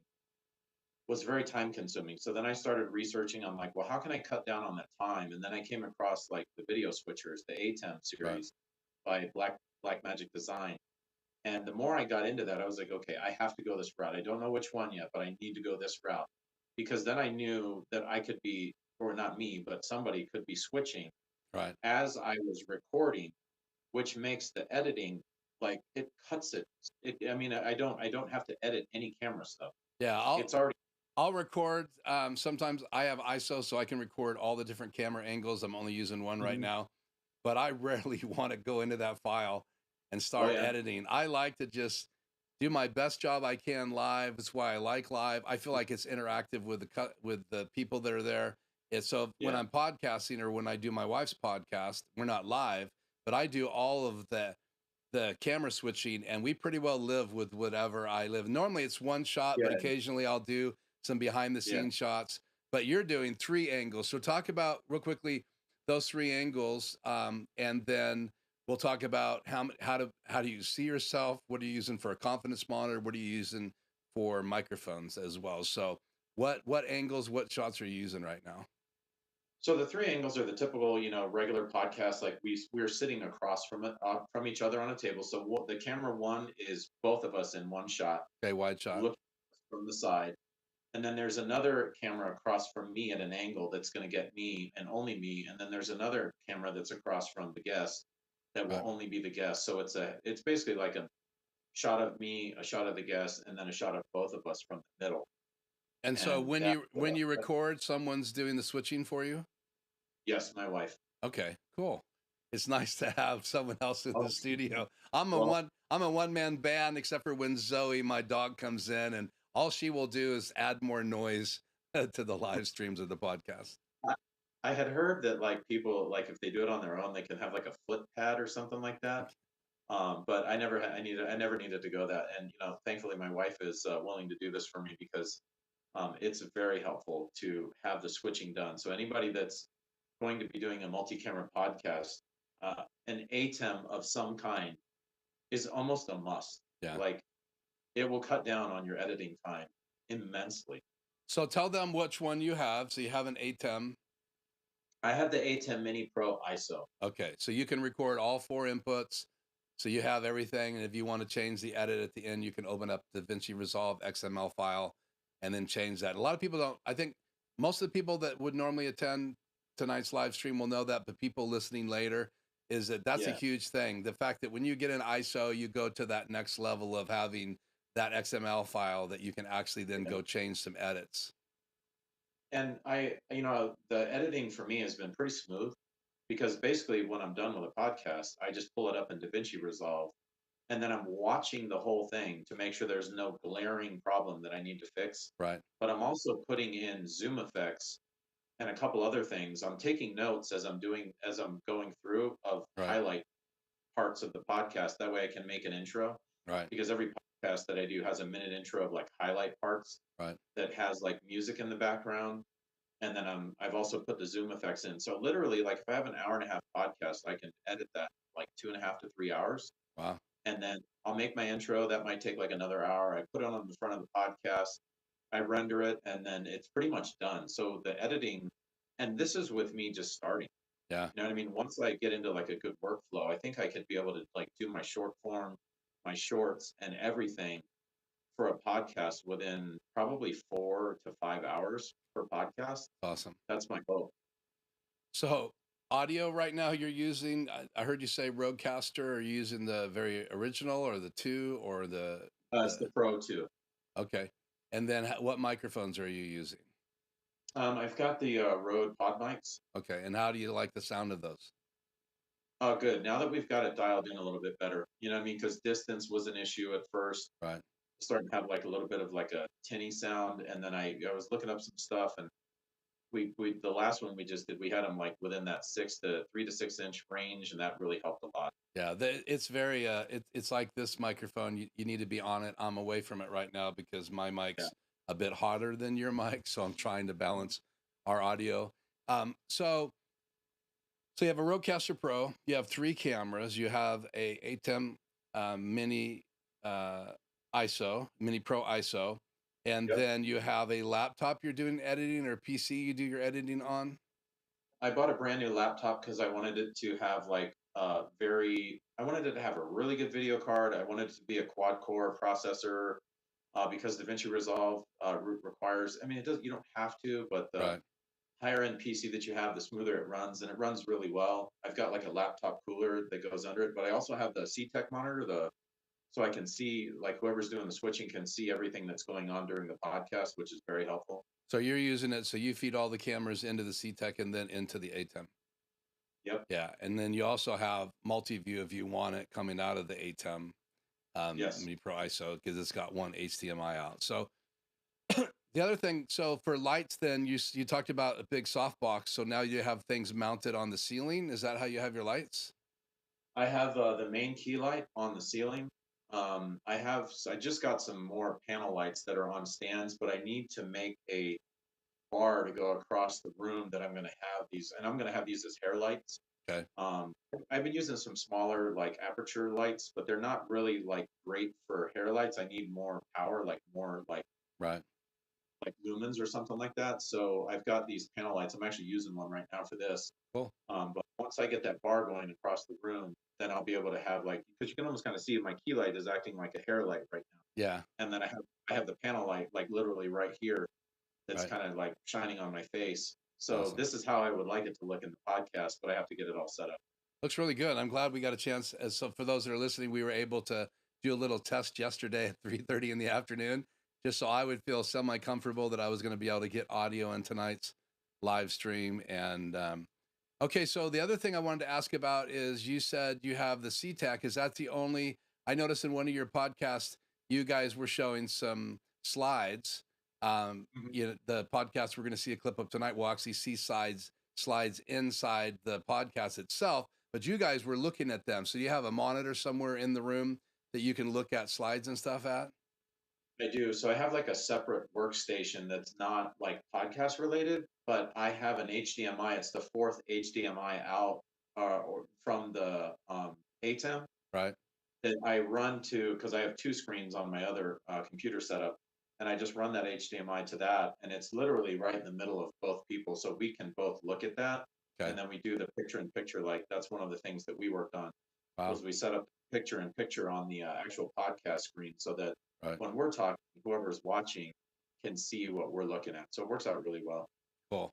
S2: was very time consuming. So then I started researching. I'm like, well, how can I cut down on that time? And then I came across like the video switchers, the ATEM
S1: Right.
S2: series by Black Magic Design. And the more I got into that, I was like, okay, I have to go this route. I don't know which one yet, but I need to go this route, because then I knew that I could be, or not me, but somebody could be switching
S1: Right.
S2: as I was recording, which makes the editing, like, it cuts it. I mean, I don't have to edit any camera stuff.
S1: Yeah,
S2: It's already.
S1: I'll record. Sometimes I have ISO, so I can record all the different camera angles. I'm only using one right
S2: Mhm.
S1: now, but I rarely want to go into that file and
S2: Oh
S1: start
S2: yeah,
S1: editing. I like to just do my best job I can live. That's why I like live. I feel like it's interactive with the people that are there. It's so when
S2: yeah,
S1: I'm podcasting or when I do my wife's podcast, we're not live, but I do all of the camera switching, and we pretty well live with whatever I live. Normally it's one shot, but
S2: yeah,
S1: occasionally I'll do some behind the
S2: yeah.
S1: scenes shots. But you're doing three angles. So talk about real quickly those three angles, and then we'll talk about how do you see yourself? What are you using for a confidence monitor? What are you using for microphones as well? So what angles, what shots are you using right now?
S2: So the three angles are the typical, regular podcast. Like we're sitting across from each other on a table. So the camera one is both of us in one shot,
S1: Okay, wide shot.
S2: looking from the side. And then there's another camera across from me at an angle that's going to get me and only me. And then there's another camera that's across from the guest that will
S1: Right.
S2: only be the guest. So it's basically like a shot of me, a shot of the guest, and then a shot of both of us from the middle.
S1: And so
S2: And that,
S1: when you record, someone's doing the switching for you?
S2: yes, my wife.
S1: Okay, cool. It's nice to have someone else in
S2: Oh,
S1: the studio.
S2: well,
S1: I'm a one man band, except for when Zoe, my dog, comes in, and all she will do is add more noise to the live streams of the podcast.
S2: I, I had heard that like people, like if they do it on their own, they can have like a flip pad or something like that. But I never needed to go that. And thankfully my wife is willing to do this for me, because it's very helpful to have the switching done. So anybody that's going to be doing a multi-camera podcast, an ATEM of some kind is almost a must.
S1: Yeah.
S2: Like, it will cut down on your editing time immensely.
S1: So tell them which one you have. So you have an ATEM.
S2: I have the A10 Mini Pro ISO.
S1: Okay, so you can record all four inputs. So you have everything, and if you want to change the edit at the end, you can open up the DaVinci Resolve XML file and then change that. A lot of people don't. I think most of the people that would normally attend tonight's live stream will know that, but people listening later is that's a
S2: Yeah.
S1: huge thing. The fact that when you get an ISO, you go to that next level of having that XML file that you can actually then
S2: Yeah.
S1: go change some edits.
S2: And the editing for me has been pretty smooth because basically when I'm done with a podcast, I just pull it up in DaVinci Resolve and then I'm watching the whole thing to make sure there's no glaring problem that I need to fix.
S1: Right.
S2: But I'm also putting in zoom effects and a couple other things. I'm taking notes as I'm going through of
S1: Right.
S2: highlight parts of the podcast. That way I can make an intro.
S1: Right.
S2: Because every podcast that I do has a minute intro of like highlight parts
S1: Right.
S2: that has like music in the background. And then I've also put the zoom effects in. So literally, like if I have an hour and a half podcast, I can edit that like 2.5 to 3 hours.
S1: Wow.
S2: And then I'll make my intro. That might take like another hour. I put it on the front of the podcast. I render it, and then it's pretty much done. So the editing, and this is with me just starting.
S1: Yeah.
S2: You know what I mean? Once I get into like a good workflow, I think I could be able to like do my short form, my shorts, and everything for a podcast within probably 4 to 5 hours per podcast.
S1: Awesome.
S2: That's my goal.
S1: So audio right now you're using, I heard you say Rodecaster. Are you using the very original or the 2 or
S2: It's the Pro 2.
S1: Okay. And then what microphones are you using?
S2: I've got the Rode pod mics.
S1: Okay. And how do you like the sound of those?
S2: Oh, good. Now that we've got it dialed in a little bit better, you know what I mean? Because distance was an issue at first.
S1: Right.
S2: Starting to have like a little bit of like a tinny sound, and then I was looking up some stuff, and we the last one we just did, we had them like within that 3 to 6 inch range, and that really helped a lot.
S1: Yeah, it's very it's like this microphone. You need to be on it. I'm away from it right now because my mic's a bit hotter than your mic, so I'm trying to balance our audio. So you have a Rodecaster Pro. You have 3 cameras. You have a ATEM mini ISO, mini Pro ISO, and then you have a laptop you're doing editing, or PC you do your editing on.
S2: I bought a brand new laptop because I wanted it to have like I wanted it to have a really good video card. I wanted it to be a quad core processor because DaVinci Resolve requires. I mean, you don't have to, but the higher end PC that you have, the smoother it runs, and it runs really well. I've got like a laptop cooler that goes under it, but I also have the CTEC monitor, so I can see, like, whoever's doing the switching can see everything that's going on during the podcast, which is very helpful.
S1: So you're using it, so you feed all the cameras into the CTEC and then into the ATEM.
S2: Yep.
S1: Yeah, and then you also have multi-view if you want it coming out of the ATEM Mini Pro ISO, because it's got one HDMI out. So the other thing, so for lights, then you talked about a big softbox. So now you have things mounted on the ceiling. Is that how you have your lights?
S2: I have the main key light on the ceiling. I just got some more panel lights that are on stands, but I need to make a bar to go across the room that I'm going to have these, and I'm going to have these as hair lights.
S1: Okay.
S2: I've been using some smaller like aperture lights, but they're not really like great for hair lights. I need more power, like more like like lumens or something like that. So I've got these panel lights. I'm actually using one right now for this.
S1: Cool.
S2: But once I get that bar going across the room, then I'll be able to have like, because you can almost kind of see my key light is acting like a hair light right now.
S1: Yeah.
S2: And then I have the panel light like literally right here that's kind of like shining on my face. So this is how I would like it to look in the podcast, but I have to get it all set up.
S1: Looks really good. I'm glad we got a chance. So for those that are listening, we were able to do a little test yesterday at 3:30 in the afternoon, just so I would feel semi-comfortable that I was going to be able to get audio in tonight's live stream. And okay, so the other thing I wanted to ask about is you said you have the CTEC. Is that the only? I noticed in one of your podcasts, you guys were showing some slides. You know, the podcast we're going to see a clip of tonight will actually see slides inside the podcast itself, but you guys were looking at them. So you have a monitor somewhere in the room that you can look at slides and stuff at?
S2: I do. So I have like a separate workstation that's not like podcast related, but I have an HDMI. It's the 4th HDMI out or from the ATEM.
S1: Right.
S2: That I run to, because I have 2 screens on my other computer setup, and I just run that HDMI to that, and it's literally right in the middle of both people, so we can both look at that. Okay. And then we do the picture-in-picture. Like that's one of the things that we worked on. Was we set up picture-in-picture on the actual podcast screen, so that when we're talking, whoever's watching can see what we're looking at. So it works out really well.
S1: Cool.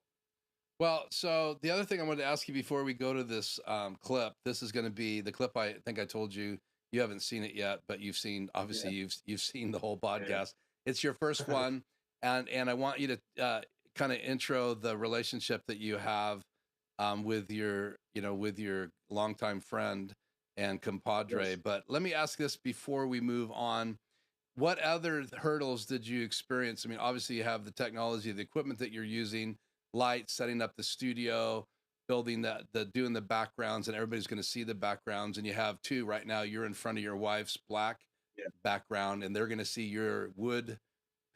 S1: Well, so the other thing I wanted to ask you before we go to this clip, this is going to be the clip. I think I told you you haven't seen it yet, but you've seen, obviously
S2: Yeah,
S1: you've seen the whole
S2: yeah.
S1: podcast. It's your first one, and I want you to kind of intro the relationship that you have with your, with your longtime friend and compadre.
S2: Yes.
S1: But let me ask this before we move on. What other hurdles did you experience? I mean, obviously you have the technology, the equipment that you're using, lights, setting up the studio, building the doing the backgrounds, and everybody's going to see the backgrounds. And you have two right now. You're in front of your wife's black
S2: Yeah.
S1: background, and they're going to see your wood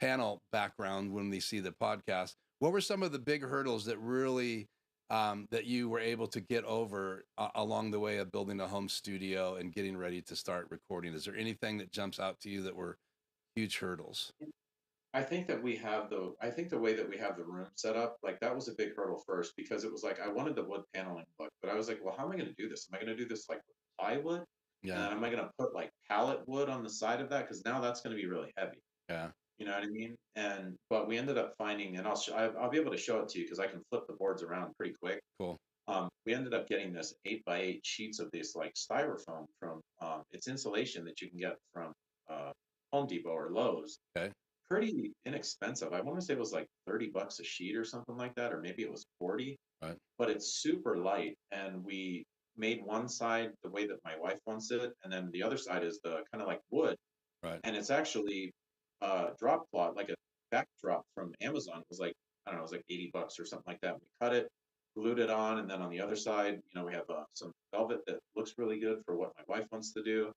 S1: panel background when they see the podcast. What were some of the big hurdles that really that you were able to get over along the way of building a home studio and getting ready to start recording? Is there anything that jumps out to you that were huge hurdles?
S2: I think the way that we have the room set up, like that was a big hurdle first because it was like I wanted the wood paneling look, but I was like, well, how am I going to do this? Am I going to do this like with plywood? And
S1: Yeah,
S2: then am I going to put like pallet wood on the side of that? Because now that's going to be really heavy.
S1: yeah,
S2: You know what I mean? And but we ended up finding, and I'll be able to show it to you because I can flip the boards around pretty quick.
S1: cool.
S2: We ended up getting this 8x8 sheets of this like styrofoam from it's insulation that you can get from uh, Home Depot or Lowe's.
S1: Okay,
S2: Pretty inexpensive. I want to say it was like $30 a sheet or something like that, or maybe it was 40,
S1: right,
S2: but it's super light. And we made one side the way that my wife wants it, and then the other side is the kind of like wood.
S1: right,
S2: And it's actually drop cloth, like a backdrop from Amazon. It was like, I don't know, it was like $80 or something like that. We cut it, glued it on, and then on the other side, we have some velvet that looks really good for what my wife wants to do.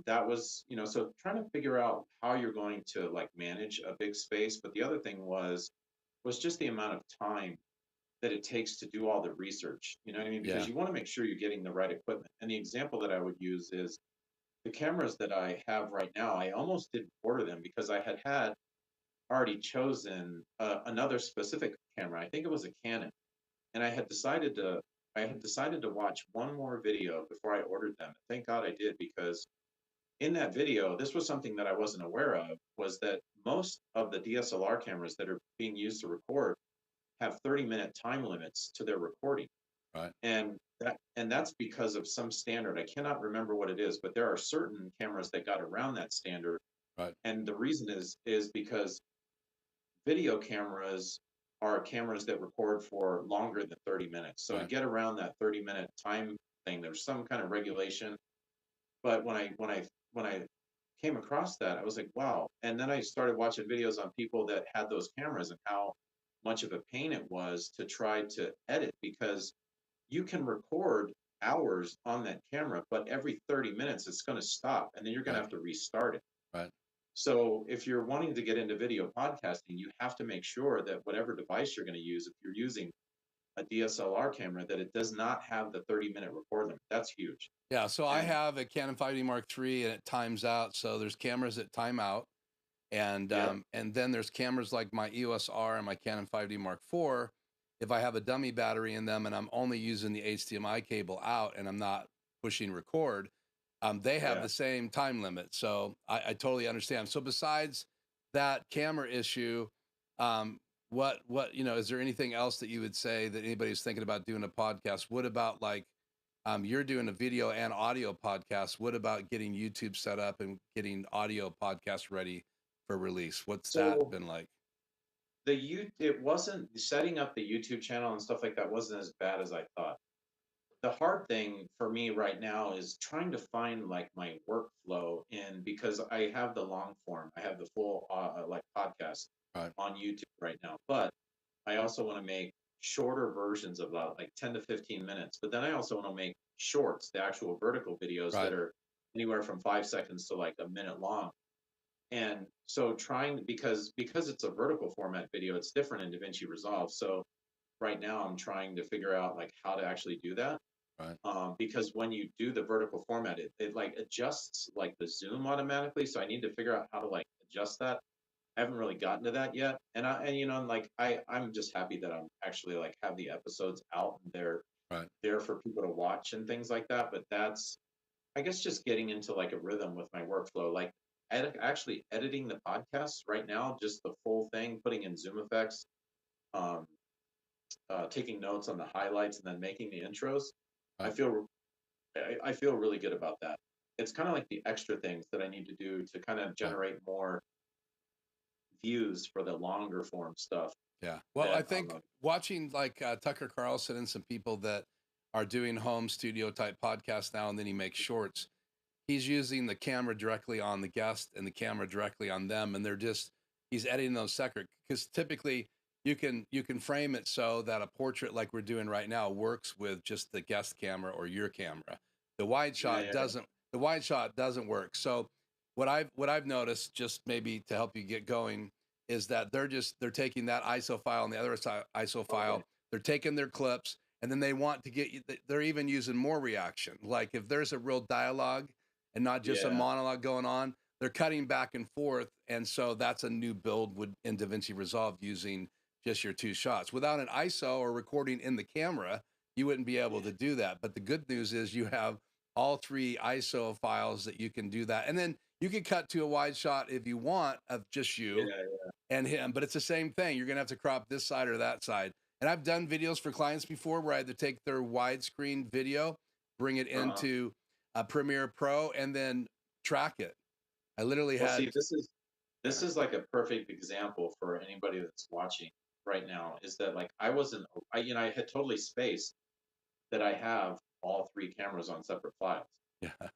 S2: That was, so trying to figure out how you're going to like manage a big space. But the other thing was just the amount of time that it takes to do all the research. You know what I mean? Because
S1: yeah,
S2: you want to make sure you're getting the right equipment. And the example that I would use is the cameras that I have right now. I almost didn't order them because I had already chosen another specific camera. I think it was a Canon, and I had decided to watch one more video before I ordered them. Thank God I did because in that video, this was something that I wasn't aware of, was that most of the DSLR cameras that are being used to record have 30-minute time limits to their recording.
S1: right,
S2: And that's because of some standard. I cannot remember what it is, but there are certain cameras that got around that standard.
S1: right,
S2: And the reason is because video cameras are cameras that record for longer than 30 minutes. So to
S1: right.
S2: get around that 30-minute time thing, there's some kind of regulation. But when I came across that, I was like, wow. And then I started watching videos on people that had those cameras and how much of a pain it was to try to edit because you can record hours on that camera, but every 30 minutes it's going to stop and then you're going to
S1: Right,
S2: have to restart it.
S1: right.
S2: So if you're wanting to get into video podcasting, you have to make sure that whatever device you're going to use, if you're using a DSLR camera, that it does not have the 30-minute record limit. That's huge.
S1: Yeah, so I
S2: And
S1: have a Canon 5D Mark III, and it times out. So there's cameras that time out,
S2: yeah,
S1: and then there's cameras like my EOS R and my Canon 5D Mark IV. If I have a dummy battery in them and I'm only using the HDMI cable out and I'm not pushing record, they have
S2: yeah.
S1: the same time limit. So I totally understand. So besides that camera issue, what is there anything else that you would say that anybody's thinking about doing a podcast? What about like you're doing a video and audio podcast? What about getting YouTube set up and getting audio podcasts ready for release? What's that
S2: So
S1: been like?
S2: it wasn't setting up the YouTube channel and stuff like that wasn't as bad as I thought. The hard thing for me right now is trying to find like my workflow in because I have the long form, I have the full like podcast
S1: Right,
S2: on YouTube right now, but I also want to make shorter versions of about like 10 to 15 minutes. But then I also want to make shorts, the actual vertical videos that
S1: right,
S2: are anywhere from 5 seconds to like a minute long. And so trying because it's a vertical format video, it's different in DaVinci Resolve. So right now I'm trying to figure out like how to actually do that.
S1: right,
S2: Because when you do the vertical format, it like adjusts like the zoom automatically. So I need to figure out how to like adjust that. I haven't really gotten to that yet. And like I'm just happy that I'm actually like have the episodes out and they're
S1: right.
S2: there for people to watch and things like that. But that's I guess just getting into like a rhythm with my workflow, like actually editing the podcast right now, just the full thing, putting in Zoom effects, taking notes on the highlights and then making the intros. I
S1: Right.
S2: feel I feel really good about that. It's kind of like the extra things that I need to do to kind of
S1: Right.
S2: generate more views for the longer form stuff
S1: Yeah. Well, I
S2: that
S1: think watching like Tucker Carlson and some people that are doing home studio type podcasts now, and then he makes shorts. He's using the camera directly on the guest and the camera directly on them, and he's editing those separate because typically you can frame it so that a portrait like we're doing right now works with just the guest camera or your camera. The wide
S2: yeah,
S1: shot
S2: yeah,
S1: doesn't. The wide shot doesn't work. So what I've noticed, just maybe to help you get going, is that they're taking that ISO file and the other ISO file.
S2: okay,
S1: They're taking their clips, and then they want to get you. They're even using more reaction. Like if there's a real dialogue and not just a
S2: yeah,
S1: monologue going on, they're cutting back and forth. And so that's a new build in DaVinci Resolve using just your two shots. Without an ISO or recording in the camera, you wouldn't be able
S2: yeah,
S1: to do that. But the good news is you have all three ISO files that you can do that. And then you can cut to a wide shot if you want of just you
S2: yeah,
S1: and him, but it's the same thing. You're gonna have to crop this side or that side. And I've done videos for clients before where I had to take their widescreen video, bring it
S2: uh-huh.
S1: into a Premiere Pro, and then track it. I literally
S2: Well, see,
S1: had,
S2: this
S1: yeah,
S2: is like a perfect example for anybody that's watching right now. Is that like I had totally spaced that I have all three cameras on separate files.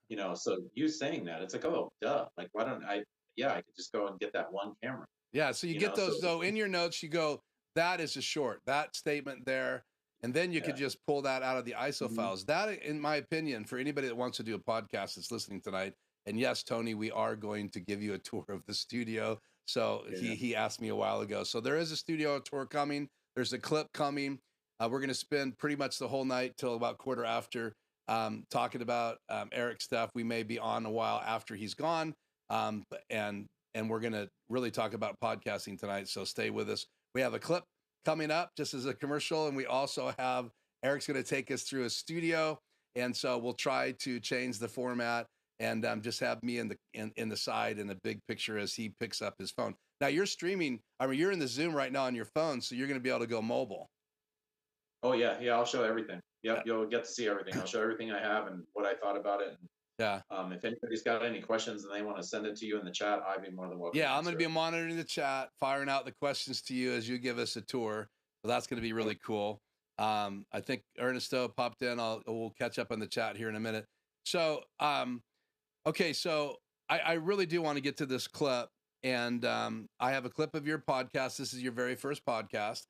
S1: yeah,
S2: So you saying that, it's like, oh, duh. Like, why don't I? Yeah, I could just go and get that one camera.
S1: yeah. So you get
S2: So
S1: those though in your notes. You go, that is a short, that statement there, and then you could
S2: yeah,
S1: just pull that out of the ISO
S2: mhm,
S1: files. That, in my opinion, for anybody that wants to do a podcast that's listening tonight, and yes, Tony, we are going to give you a tour of the studio. So
S2: yeah,
S1: he asked me a while ago. So there is a studio tour coming. There's a clip coming. We're going to spend pretty much the whole night till about quarter after talking about Eric stuff. We may be on a while after he's gone, and we're going to really talk about podcasting tonight. So stay with us. We have a clip coming up just as a commercial, and we also have Eric's going to take us through a studio, and so we'll try to change the format and just have me in the side in the big picture as he picks up his phone. Now you're streaming. I mean, you're in the Zoom right now on your phone, so you're going to be able to go mobile.
S2: oh yeah, yeah. I'll show everything.
S1: Yeah.
S2: Yep, you'll get to see everything. I'll show everything I have and what I thought about it. And
S1: Yeah.
S2: if anybody's got any questions and they want to send it to you in the chat, I'd be more than welcome to
S1: Yeah, I'm going to
S2: answer
S1: be
S2: it.
S1: monitoring the chat, firing out the questions to you as you give us a tour. So that's going to be
S2: Okay.
S1: really cool. I think Ernesto popped in. We'll catch up on the chat here in a minute. So, okay, so I really do want to get to this clip, and I have a clip of your podcast. This is your very first podcast.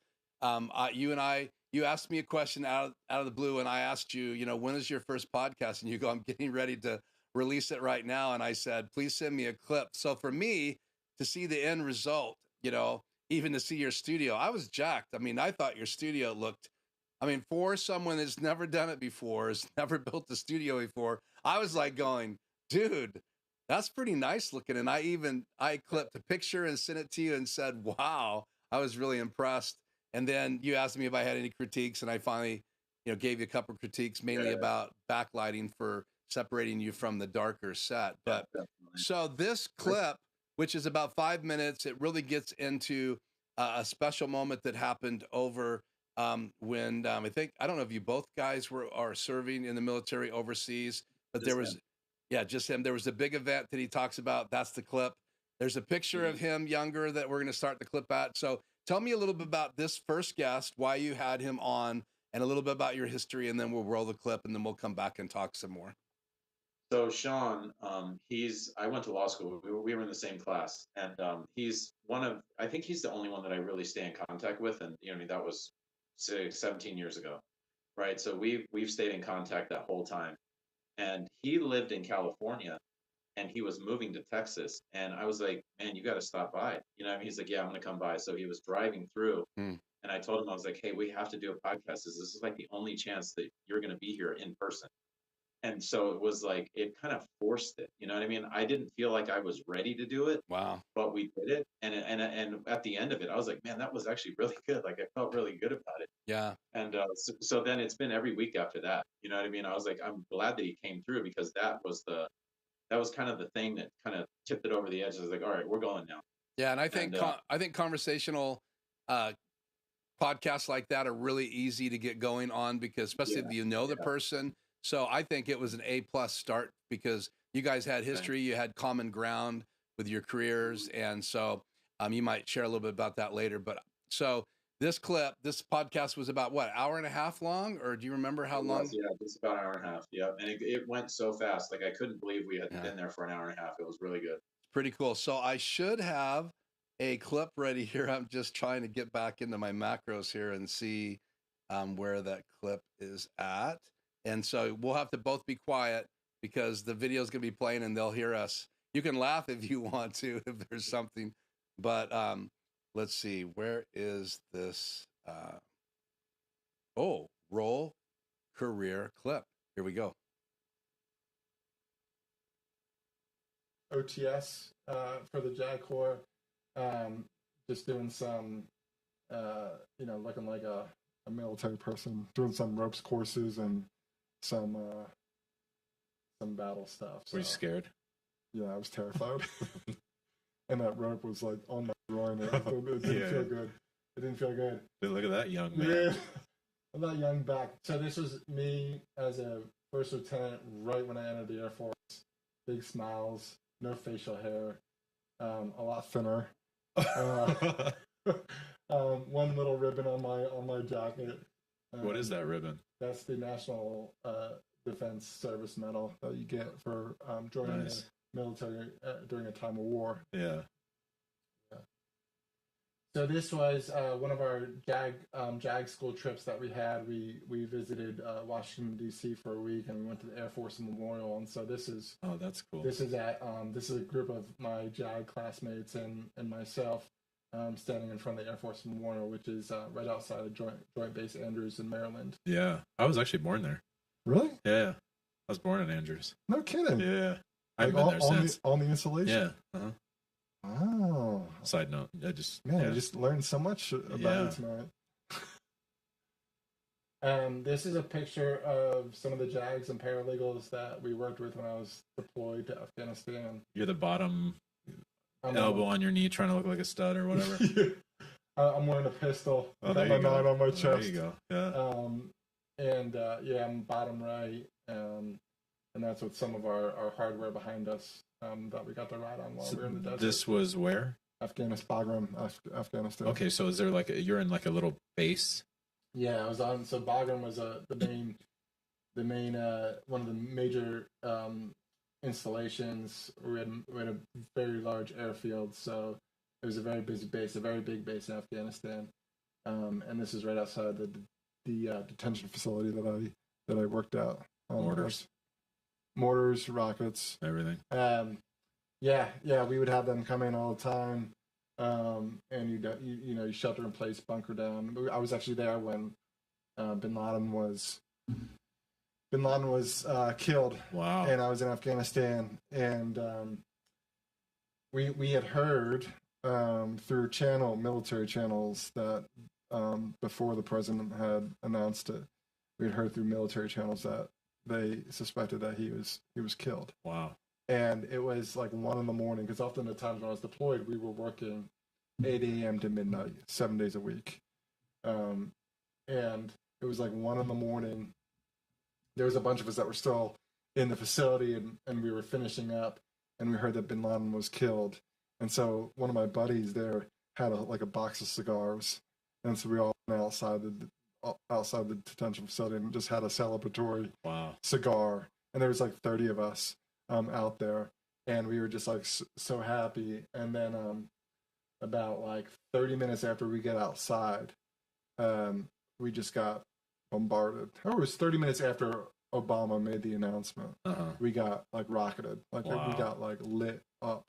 S1: You asked me a question out of the blue, and I asked you, when is your first podcast? And you go, I'm getting ready to release it right now. And I said, please send me a clip. So for me to see the end result, even to see your studio, I was jacked. I mean, I thought your studio looked, I mean, for someone that's never done it before, has never built a studio before, I was like going, dude, that's pretty nice looking. And I clipped a picture and sent it to you and said, wow, I was really impressed. And then you asked me if I had any critiques, and I finally, gave you a couple of critiques, mainly
S2: Yeah,
S1: about backlighting for separating you from the darker set.
S2: yeah,
S1: But
S2: definitely.
S1: so this
S2: Right.
S1: clip, which is about 5 minutes, it really gets into a special moment that happened over when I don't know if you both guys are serving in the military overseas, but there
S2: Just
S1: was,
S2: him.
S1: yeah, just him. There was a big event that he talks about. That's the clip. There's a picture of
S2: Mhm.
S1: him younger that we're going to start the clip at. So tell me a little bit about this first guest, why you had him on, and a little bit about your history, and then we'll roll the clip, and then we'll come back and talk some more.
S2: So Sean, I went to law school. We were in the same class, and he's I think he's the only one that I really stay in contact with, and that was say 17 years ago, right? So we've stayed in contact that whole time, and he lived in California, and he was moving to Texas, and I was like, man, you got to stop by, what I mean? He's like, yeah, I'm gonna come by. So he was driving through,
S1: Hmm.
S2: and I told him, I was like, hey, we have to do a podcast. This is like the only chance that you're gonna be here in person. And so it was like it kind of forced it, you know what I mean? I didn't feel like I was ready to do it,
S1: Wow.
S2: but we did it. And at the end of it, I was like, man, that was actually really good. Like I felt really good about it.
S1: Yeah.
S2: And so then it's been every week after that. You know what I mean? I was like, I'm glad that he came through because that was kind of the thing that kind of tipped it over the edge. I was like, all right, we're going now.
S1: Yeah. And
S2: And
S1: I think conversational uh, podcasts like that are really easy to get going on because especially if you know the person. So I think it was an A+ start because you guys had history, you had common ground with your careers. And so you might share a little bit about that later. But so this podcast was about what, hour and a half long, or do you remember how long?
S2: Yeah, just about an hour and a half. Yeah. And it went so fast. Like I couldn't believe we had been there for an hour and a half. It was really good.
S1: Pretty cool. So I should have a clip ready here. I'm just trying to get back into my macros here and see where that clip is at. And so we'll have to both be quiet because the video is going to be playing and they'll hear us. You can laugh if you want to, if there's something, but let's see, where is this? Roll career clip. Here we go.
S3: OTS for the JAG Corps, just doing some, looking like a military person, doing some ropes courses and some battle stuff. So,
S4: were you scared?
S3: Yeah, I was terrified. And that rope was like on my groin. It didn't feel good. It didn't feel good.
S4: Dude, look at that young man.
S3: Yeah, I'm that young back. So this was me as a first lieutenant right when I entered the Air Force. Big smiles, no facial hair, a lot thinner. One little ribbon on my jacket.
S4: What is that ribbon?
S3: That's the National Defense Service Medal that you get for joining the military during a time of war.
S4: Yeah.
S3: So this was one of our JAG school trips that we had. We visited Washington D.C. for a week, and we went to the Air Force Memorial. And so this is
S4: that's cool.
S3: This is a group of my JAG classmates and myself standing in front of the Air Force Memorial, which is right outside of Joint Base Andrews in Maryland.
S4: Yeah, I was actually born there.
S3: Really?
S4: Yeah, I was born in Andrews.
S3: No kidding.
S4: Yeah, I've been there since.
S3: On the installation.
S4: Yeah. Uh-huh.
S3: Oh.
S4: Side note, I just
S3: learned so much about it tonight. This is a picture of some of the JAGs and paralegals that we worked with when I was deployed to Afghanistan.
S4: You're the bottom elbow on your knee trying to look like a stud or whatever.
S3: I'm wearing a pistol.
S4: Oh,
S3: got my 9 on my chest.
S4: There you go.
S3: Yeah. I'm bottom right. And that's with some of our hardware behind us that we got to ride on while we were in the desert.
S4: This was where?
S3: Bagram, Afghanistan.
S4: Okay, so is there you're in like a little base?
S3: Yeah, I was on. So Bagram was the main one of the major installations. We had a very large airfield, so it was a very busy base, a very big base in Afghanistan. And this is right outside the detention facility that I worked out. Mortars, rockets,
S4: everything.
S3: Yeah, we would have them come in all the time, and you shelter in place, bunker down. I was actually there when Bin Laden was killed.
S4: Wow!
S3: And I was in Afghanistan, and we had heard through military channels that before the president had announced it, we had heard through military channels that they suspected that he was killed.
S4: Wow.
S3: And it was like 1 a.m, because often the times when I was deployed, we were working 8 a.m. to midnight, 7 days a week. And it was like 1 a.m. There was a bunch of us that were still in the facility, and we were finishing up, and we heard that Bin Laden was killed. And so one of my buddies there had a box of cigars, and so we all went outside the detention facility and just had a celebratory cigar. And there was like 30 of us out there, and we were just like so happy. And then about like 30 minutes after we get outside, we just got bombarded. It was 30 minutes after Obama made the announcement. We got like rocketed, we got like lit up.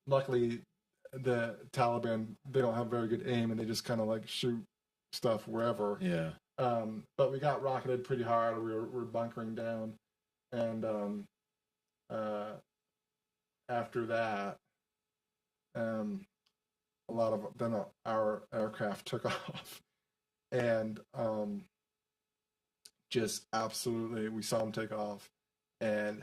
S3: Luckily the Taliban, they don't have very good aim, and they just kind of like shoot stuff wherever.
S4: Yeah.
S3: But we got rocketed pretty hard. We're bunkering down, and after that, our aircraft took off, and just absolutely, we saw them take off, and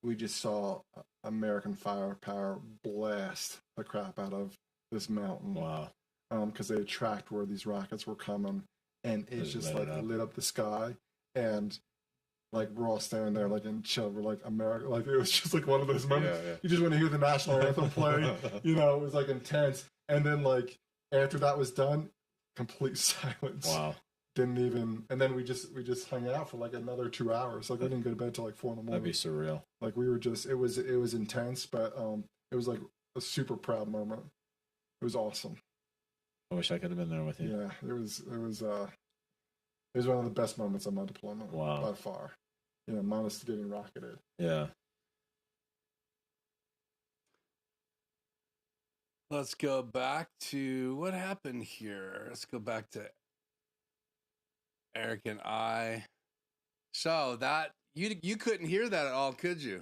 S3: we just saw American firepower blast the crap out of this mountain.
S4: Wow.
S3: because they had tracked where these rockets were coming, and it's just like lit up the sky, and like we're all standing there like in chill. We're like America, like it was just like one of those moments.
S4: Yeah.
S3: You just want to hear the national anthem play. You know, it was like intense. And then like after that was done, complete silence.
S4: Wow.
S3: Didn't even. And then we just hung out for like another 2 hours. Like we didn't go to bed till like 4 in the morning.
S4: That'd be surreal.
S3: Like we were just. It was intense, but it was like a super proud moment. It was awesome.
S4: I wish I could have been there with you.
S3: Yeah, it was one of the best moments of my deployment.
S4: Wow.
S3: By far. You know, minus getting rocketed.
S4: Yeah.
S1: Let's go back to what happened here. Let's go back to Eric and I. So that you couldn't hear that at all, could you?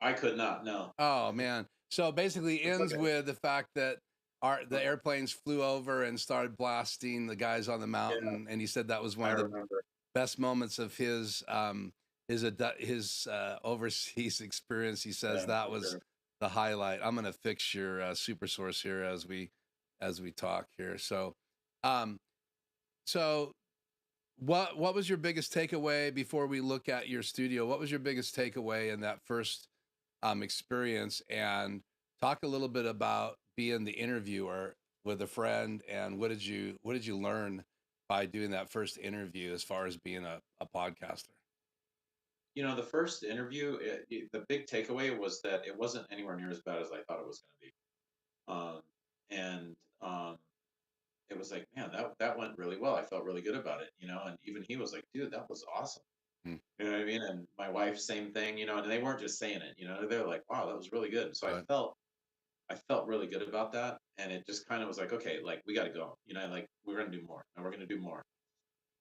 S2: I could not. No.
S1: Oh man. So basically ends with the fact that the airplanes flew over and started blasting the guys on the mountain, and he said that was one of the best moments of his overseas experience. He says that was the highlight. I'm going to fix your super source here as we talk here. So, so what was your biggest takeaway before we look at your studio? What was your biggest takeaway in that first experience? And talk a little bit about being the interviewer with a friend, and what did you learn by doing that first interview as far as being a podcaster?
S2: You know, the first interview, the big takeaway was that it wasn't anywhere near as bad as I thought it was going to be. It was like, man, that went really well. I felt really good about it, you know, and even he was like, dude, that was awesome. You know what I mean? And my wife, same thing, you know, and they weren't just saying it, you know, they're like, wow, that was really good. So I felt really good about that. And it just kind of was like, okay, like we got to go, you know, like we're going to do more and we're going to do more.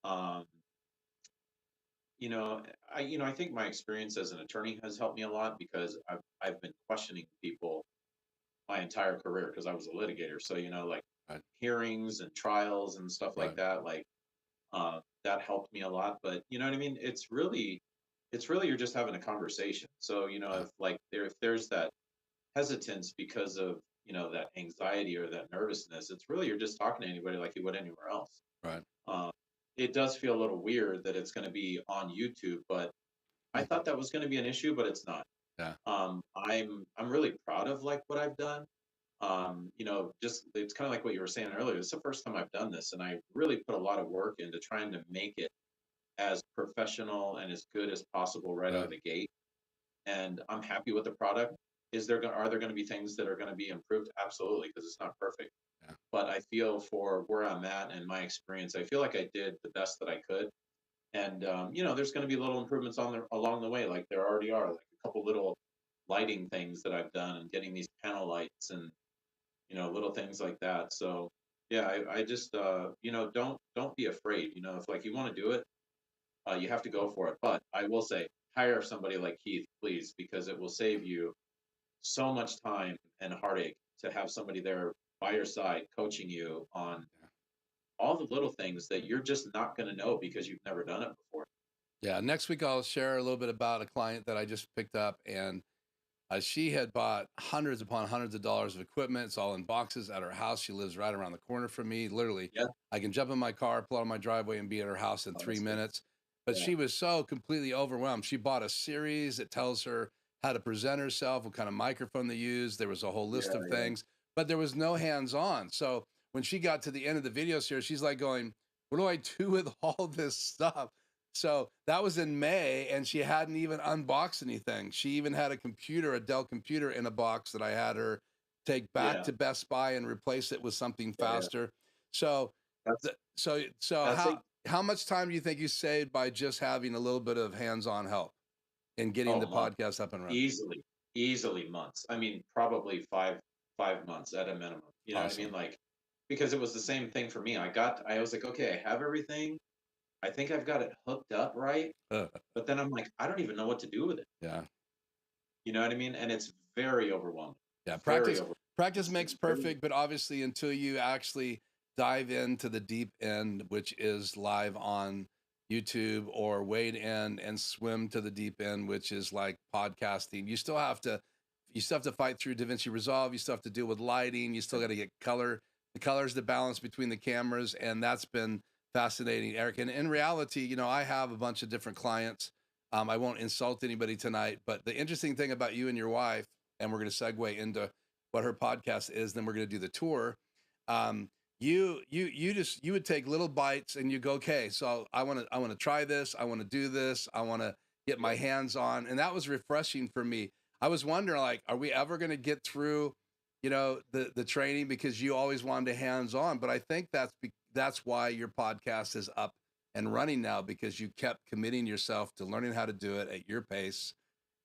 S2: I think my experience as an attorney has helped me a lot, because I've been questioning people my entire career, because I was a litigator. So, you know, like hearings and trials and stuff like that, like that helped me a lot. But you know what I mean? It's really you're just having a conversation. So, you know, if there's that hesitance because of, you know, that anxiety or that nervousness, it's really, you're just talking to anybody like you would anywhere else.
S1: Right.
S2: It does feel a little weird that it's going to be on YouTube, but I thought that was going to be an issue, but it's not.
S1: Yeah.
S2: I'm really proud of like what I've done. You know, just it's kind of like what you were saying earlier. It's the first time I've done this, and I really put a lot of work into trying to make it as professional and as good as possible right out of the gate. And I'm happy with the product. Are there going to be things that are going to be improved? Absolutely, because it's not perfect. Yeah. But I feel for where I'm at and my experience, I feel like I did the best that I could. And you know, there's going to be little improvements along the way, like there already are, like a couple little lighting things that I've done, and getting these panel lights, and you know, little things like that. So yeah, I just you know, don't be afraid. You know, if like you want to do it, you have to go for it. But I will say, hire somebody like Keith, please, because it will save you so much time and heartache to have somebody there by your side coaching you on all the little things that you're just not going to know because you've never done it before.
S1: Yeah. Next week, I'll share a little bit about a client that I just picked up, and she had bought hundreds upon hundreds of dollars of equipment. It's all in boxes at her house. She lives right around the corner from me. Literally, I can jump in my car, pull out of my driveway, and be at her house in 3 minutes. But she was so completely overwhelmed. She bought a series that tells her how to present herself, what kind of microphone they use. There was a whole list of things, but there was no hands-on. So when she got to the end of the video series, she's like going, what do I do with all this stuff? So that was in May, and she hadn't even unboxed anything. She even had a Dell computer in a box that I had her take back to Best Buy and replace it with something faster. So how much time do you think you saved by just having a little bit of hands-on help in getting the podcast up and running?
S2: Easily months. I mean, probably five months at a minimum. You know what I mean? Like, because it was the same thing for me. I was like, okay, I have everything. I think I've got it hooked up right. But then I'm like, I don't even know what to do with it. Yeah. You know what I mean? And it's very overwhelming. Yeah. Practice makes perfect,
S1: but obviously until you actually dive into the deep end, which is live on YouTube, or wade in and swim to the deep end, which is like podcasting, you still have to fight through DaVinci Resolve. You still have to deal with lighting. You still got to get color the colors, the balance between the cameras, and that's been fascinating, Eric. And in reality, you know, I have a bunch of different clients. I won't insult anybody tonight, but the interesting thing about you and your wife, and we're going to segue into what her podcast is, then we're going to do the tour. You would take little bites and you go, okay, so I want to try this. I want to do this. I want to get my hands on. And that was refreshing for me. I was wondering, like, are we ever going to get through, you know, the training, because you always wanted to hands on, but I think that's why your podcast is up and running now, because you kept committing yourself to learning how to do it at your pace,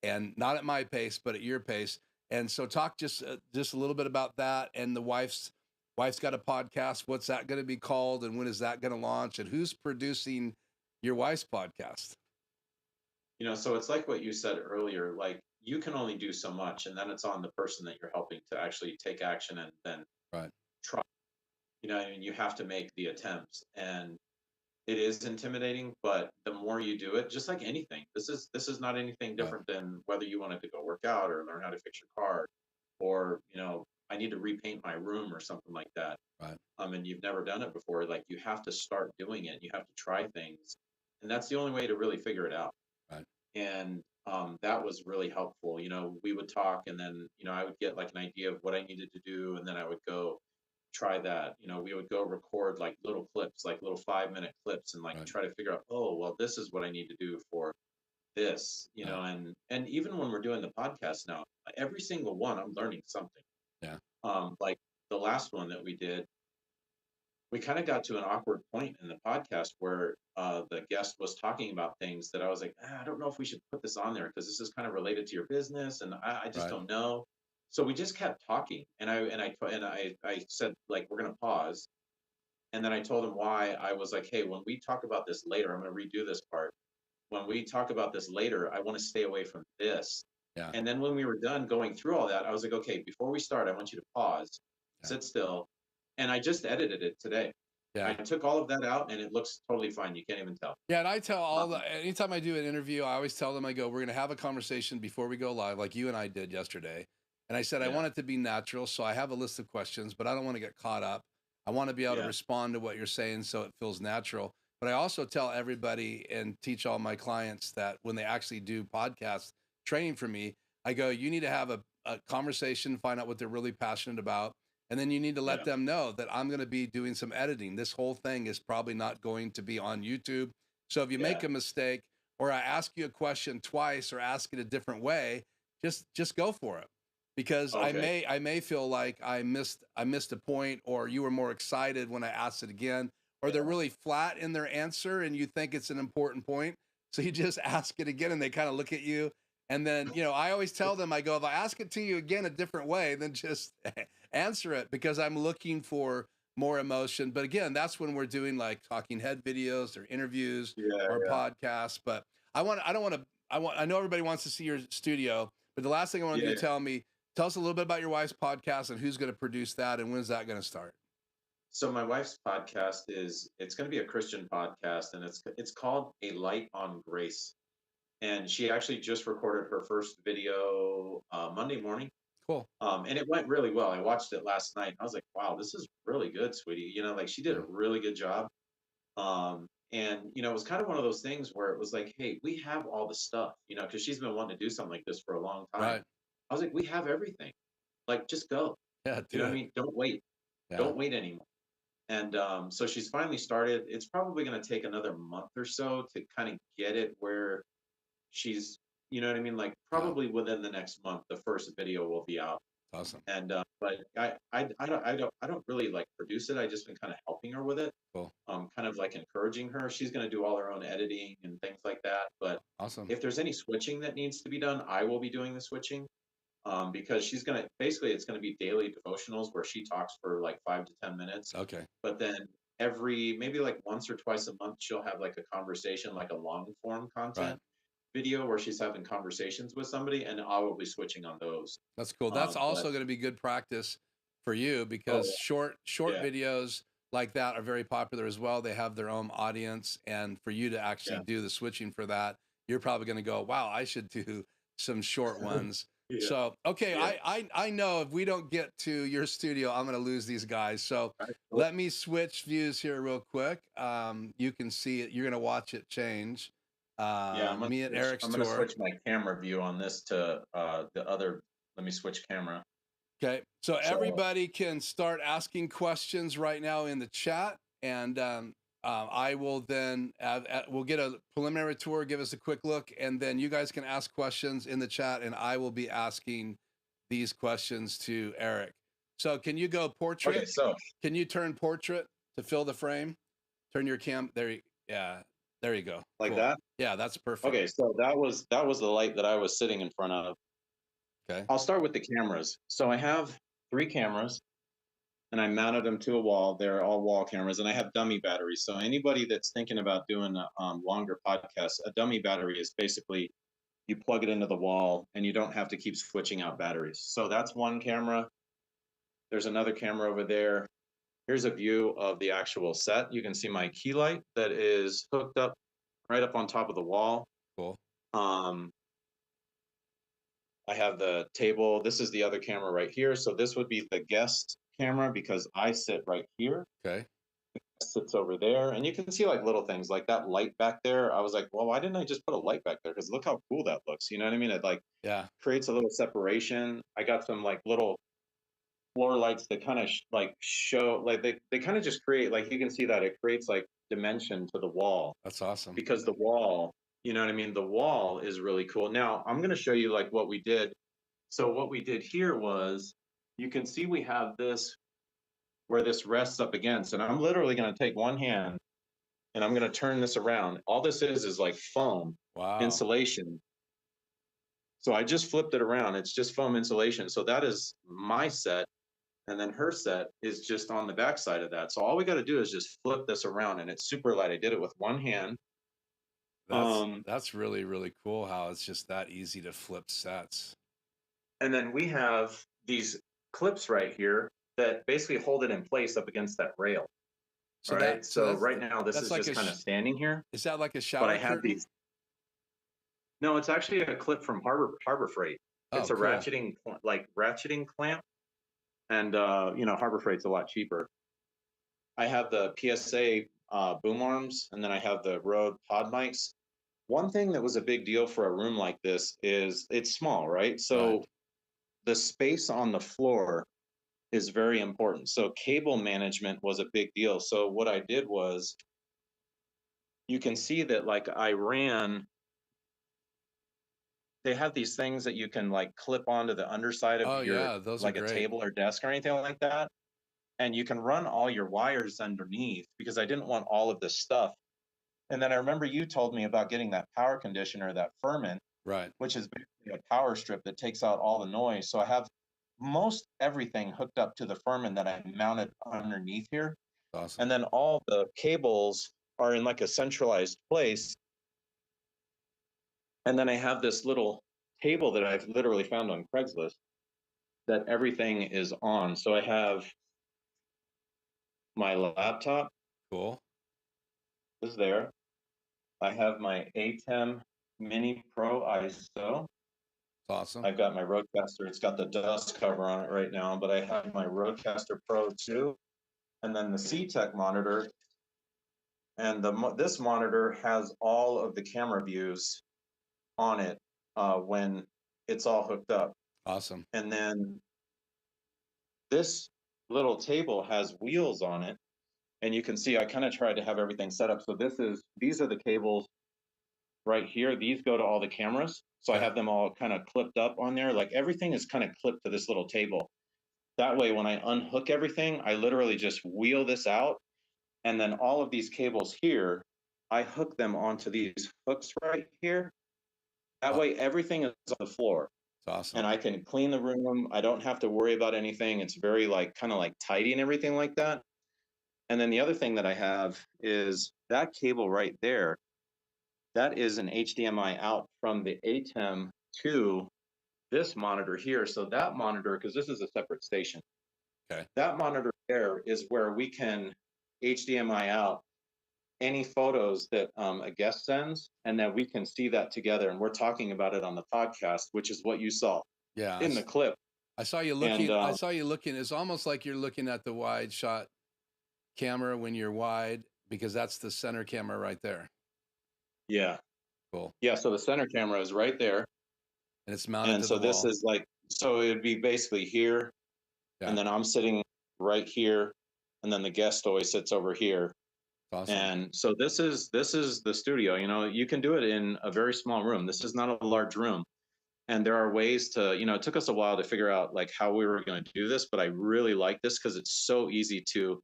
S1: and not at my pace, but at your pace. And so talk just a little bit about that. And the wife's got a podcast. What's that going to be called? And when is that going to launch? And who's producing your wife's podcast?
S2: You know, so it's like what you said earlier, like you can only do so much, and then it's on the person that you're helping to actually take action and then try. You know, I mean, you have to make the attempts, and it is intimidating, but the more you do it, just like anything, this is not anything different than whether you wanted to go work out or learn how to fix your car, or, you know, I need to repaint my room or something like that.
S1: Right.
S2: And you've never done it before, like you have to start doing it. You have to try things, and that's the only way to really figure it out.
S1: Right.
S2: And that was really helpful. You know, we would talk, and then, you know, I would get like an idea of what I needed to do, and then I would go try that. You know, we would go record like little clips, like little 5-minute clips, and like try to figure out, oh, well, this is what I need to do for this, you know. And even when we're doing the podcast now, every single one, I'm learning something.
S1: Yeah.
S2: Like the last one that we did, we kind of got to an awkward point in the podcast where the guest was talking about things that I was like, I don't know if we should put this on there because this is kind of related to your business, and I just don't know. So we just kept talking, and I said, like, we're gonna pause, and then I told him why. I was like, hey, when we talk about this later, I'm gonna redo this part. When we talk about this later, I want to stay away from this.
S1: Yeah.
S2: And then when we were done going through all that, I was like, okay, before we start, I want you to pause, sit still. And I just edited it today.
S1: Yeah.
S2: I took all of that out, and it looks totally fine. You can't even tell.
S1: Yeah. And I tell anytime I do an interview, I always tell them, I go, we're going to have a conversation before we go live, like you and I did yesterday. And I said, I want it to be natural. So I have a list of questions, but I don't want to get caught up. I want to be able to respond to what you're saying so it feels natural. But I also tell everybody and teach all my clients that when they actually do podcast training for me, I go, you need to have a conversation, find out what they're really passionate about. And then you need to let them know that I'm going to be doing some editing. This whole thing is probably not going to be on YouTube. So if you make a mistake, or I ask you a question twice or ask it a different way, just go for it. Because I may feel like I missed a point, or you were more excited when I asked it again, or they're really flat in their answer and you think it's an important point. So you just ask it again, and they kind of look at you. And then, you know, I always tell them, I go, if I ask it to you again a different way, then just answer it, because I'm looking for more emotion. But again, that's when we're doing like talking head videos or interviews or podcasts. But I know everybody wants to see your studio, but the last thing I want you to tell us a little bit about your wife's podcast and who's going to produce that, and when's that going to start?
S2: So my wife's podcast it's going to be a Christian podcast, and it's called A Light on Grace. And she actually just recorded her first video Monday morning.
S1: Cool.
S2: And it went really well. I watched it last night. I was like, wow, this is really good, sweetie. You know, like she did a really good job. And, you know, it was kind of one of those things where it was like, hey, we have all the stuff, you know, because she's been wanting to do something like this for a long time.
S1: Right.
S2: I was like, we have everything. Like, just go.
S1: Yeah,
S2: you know what I mean? Don't wait.
S1: Yeah.
S2: Don't wait anymore. And so she's finally started. It's probably going to take another month or so to kind of get it where she's, you know what I mean? Like probably within the next month, the first video will be out.
S1: Awesome.
S2: And but I don't really like produce it. I just been kind of helping her with it.
S1: Cool.
S2: Kind of like encouraging her. She's going to do all her own editing and things like that. But
S1: awesome.
S2: If there's any switching that needs to be done, I will be doing the switching. Because she's going to it's going to be daily devotionals where she talks for like 5 to 10 minutes.
S1: Okay.
S2: But then maybe like once or twice a month, she'll have like a conversation, like a long form content video where she's having conversations with somebody, and I will be switching on those.
S1: That's cool. That's also going to be good practice for you, because short videos like that are very popular as well. They have their own audience, and for you to actually do the switching for that, you're probably going to go, wow, I should do some short ones.
S2: Yeah.
S1: So, okay,
S2: Yeah.
S1: I know if we don't get to your studio, I'm going to lose these guys. So let me switch views here real quick. You can see it. You're going to watch it change.
S2: Yeah,
S1: Me and Eric's
S2: I'm gonna
S1: tour.
S2: switch my camera view on this to the other. Let me switch camera.
S1: Okay, so everybody can start asking questions right now in the chat, and I will then we'll get a preliminary tour, give us a quick look, and then you guys can ask questions in the chat, and I will be asking these questions to Eric. So can you go portrait?
S2: Okay, so
S1: Can you turn portrait to fill the frame? Turn your cam there. Yeah, there you go.
S2: like
S1: Cool.
S2: that.
S1: Yeah, that's perfect.
S2: Okay, so that was the light that I was sitting in front of.
S1: Okay.
S2: I'll start with the cameras. So I have 3 cameras, and I mounted them to a wall. They're all wall cameras, and I have dummy batteries. So anybody that's thinking about doing longer podcasts, a dummy battery is basically you plug it into the wall, and you don't have to keep switching out batteries. So that's one camera. There's another camera over there. Here's a view of the actual set. You can see my key light that is hooked up right up on top of the wall.
S1: Cool.
S2: I have the table. This is the other camera right here. So this would be the guest camera because I sit right here.
S1: Okay.
S2: The guest sits over there. And you can see like little things like that light back there. I was like, well, why didn't I just put a light back there? Because look how cool that looks. You know what I mean? It like creates a little separation. I got some like little floor lights that kind of like show, like they kind of just create, like you can see that it creates like dimension to the wall.
S1: That's awesome.
S2: Because the wall, you know what I mean? The wall is really cool. Now I'm going to show you like what we did. So what we did here was, you can see we have this where this rests up against, and I'm literally going to take one hand and I'm going to turn this around. All this is like foam insulation. So I just flipped it around. It's just foam insulation. So that is my set. And then her set is just on the back side of that. So all we got to do is just flip this around, and it's super light. I did it with one hand.
S1: That's really, really cool how it's just that easy to flip sets.
S2: And then we have these clips right here that basically hold it in place up against that rail. So right. So right now this is like just kind of standing here.
S1: Is that like a shower
S2: But I have
S1: curtain?
S2: these. No, it's actually a clip from Harbor Freight. It's a
S1: cool.
S2: ratcheting clamp. And you know, Harbor Freight's a lot cheaper. I have the PSA boom arms, and then I have the Rode pod mics. One thing that was a big deal for a room like this is it's small, right? So the space on the floor is very important. So cable management was a big deal. So what I did was, you can see that like I ran, they have these things that you can like clip onto the underside of your,
S1: those
S2: like
S1: are
S2: a
S1: great.
S2: table or desk or anything like that. And you can run all your wires underneath, because I didn't want all of this stuff. And then I remember you told me about getting that power conditioner, that Furman,
S1: which
S2: is basically a power strip that takes out all the noise. So I have most everything hooked up to the Furman that I mounted underneath here.
S1: Awesome.
S2: And then all the cables are in like a centralized place. And then I have this little table that I've literally found on Craigslist that everything is on. So I have my laptop.
S1: Cool.
S2: Is there. I have my ATEM Mini Pro ISO.
S1: Awesome.
S2: I've got my Rodecaster. It's got the dust cover on it right now, but I have my Rodecaster Pro 2, and then the C-Tech monitor. And this monitor has all of the camera views on it when it's all hooked up.
S1: Awesome.
S2: And then this little table has wheels on it, and you can see I kind of tried to have everything set up. So these are the cables right here. These go to all the cameras. So I have them all kind of clipped up on there. Like everything is kind of clipped to this little table. That way, when I unhook everything, I literally just wheel this out. And then all of these cables here, I hook them onto these hooks right here. That way, everything is on the floor.
S1: That's awesome.
S2: And I can clean the room. I don't have to worry about anything. It's very like kind of like tidy and everything like that. And then the other thing that I have is that cable right there. That is an HDMI out from the ATEM to this monitor here. So that monitor, because this is a separate station.
S1: Okay.
S2: That monitor there is where we can HDMI out any photos that a guest sends, and then we can see that together. And we're talking about it on the podcast, which is what you saw.
S1: Yeah.
S2: in the clip.
S1: I saw you looking. I saw you looking. It's almost like you're looking at the wide shot camera when you're wide, because that's the center camera right there.
S2: Yeah.
S1: Cool.
S2: Yeah. So the center camera is right there,
S1: and it's mounted
S2: and
S1: to
S2: so
S1: the
S2: this
S1: wall.
S2: is like, so it'd be basically here, and then I'm sitting right here, and then the guest always sits over here.
S1: Awesome.
S2: And so this is the studio. You know, you can do it in a very small room. This is not a large room. And there are ways to, you know, it took us a while to figure out like how we were going to do this, but I really like this because it's so easy to,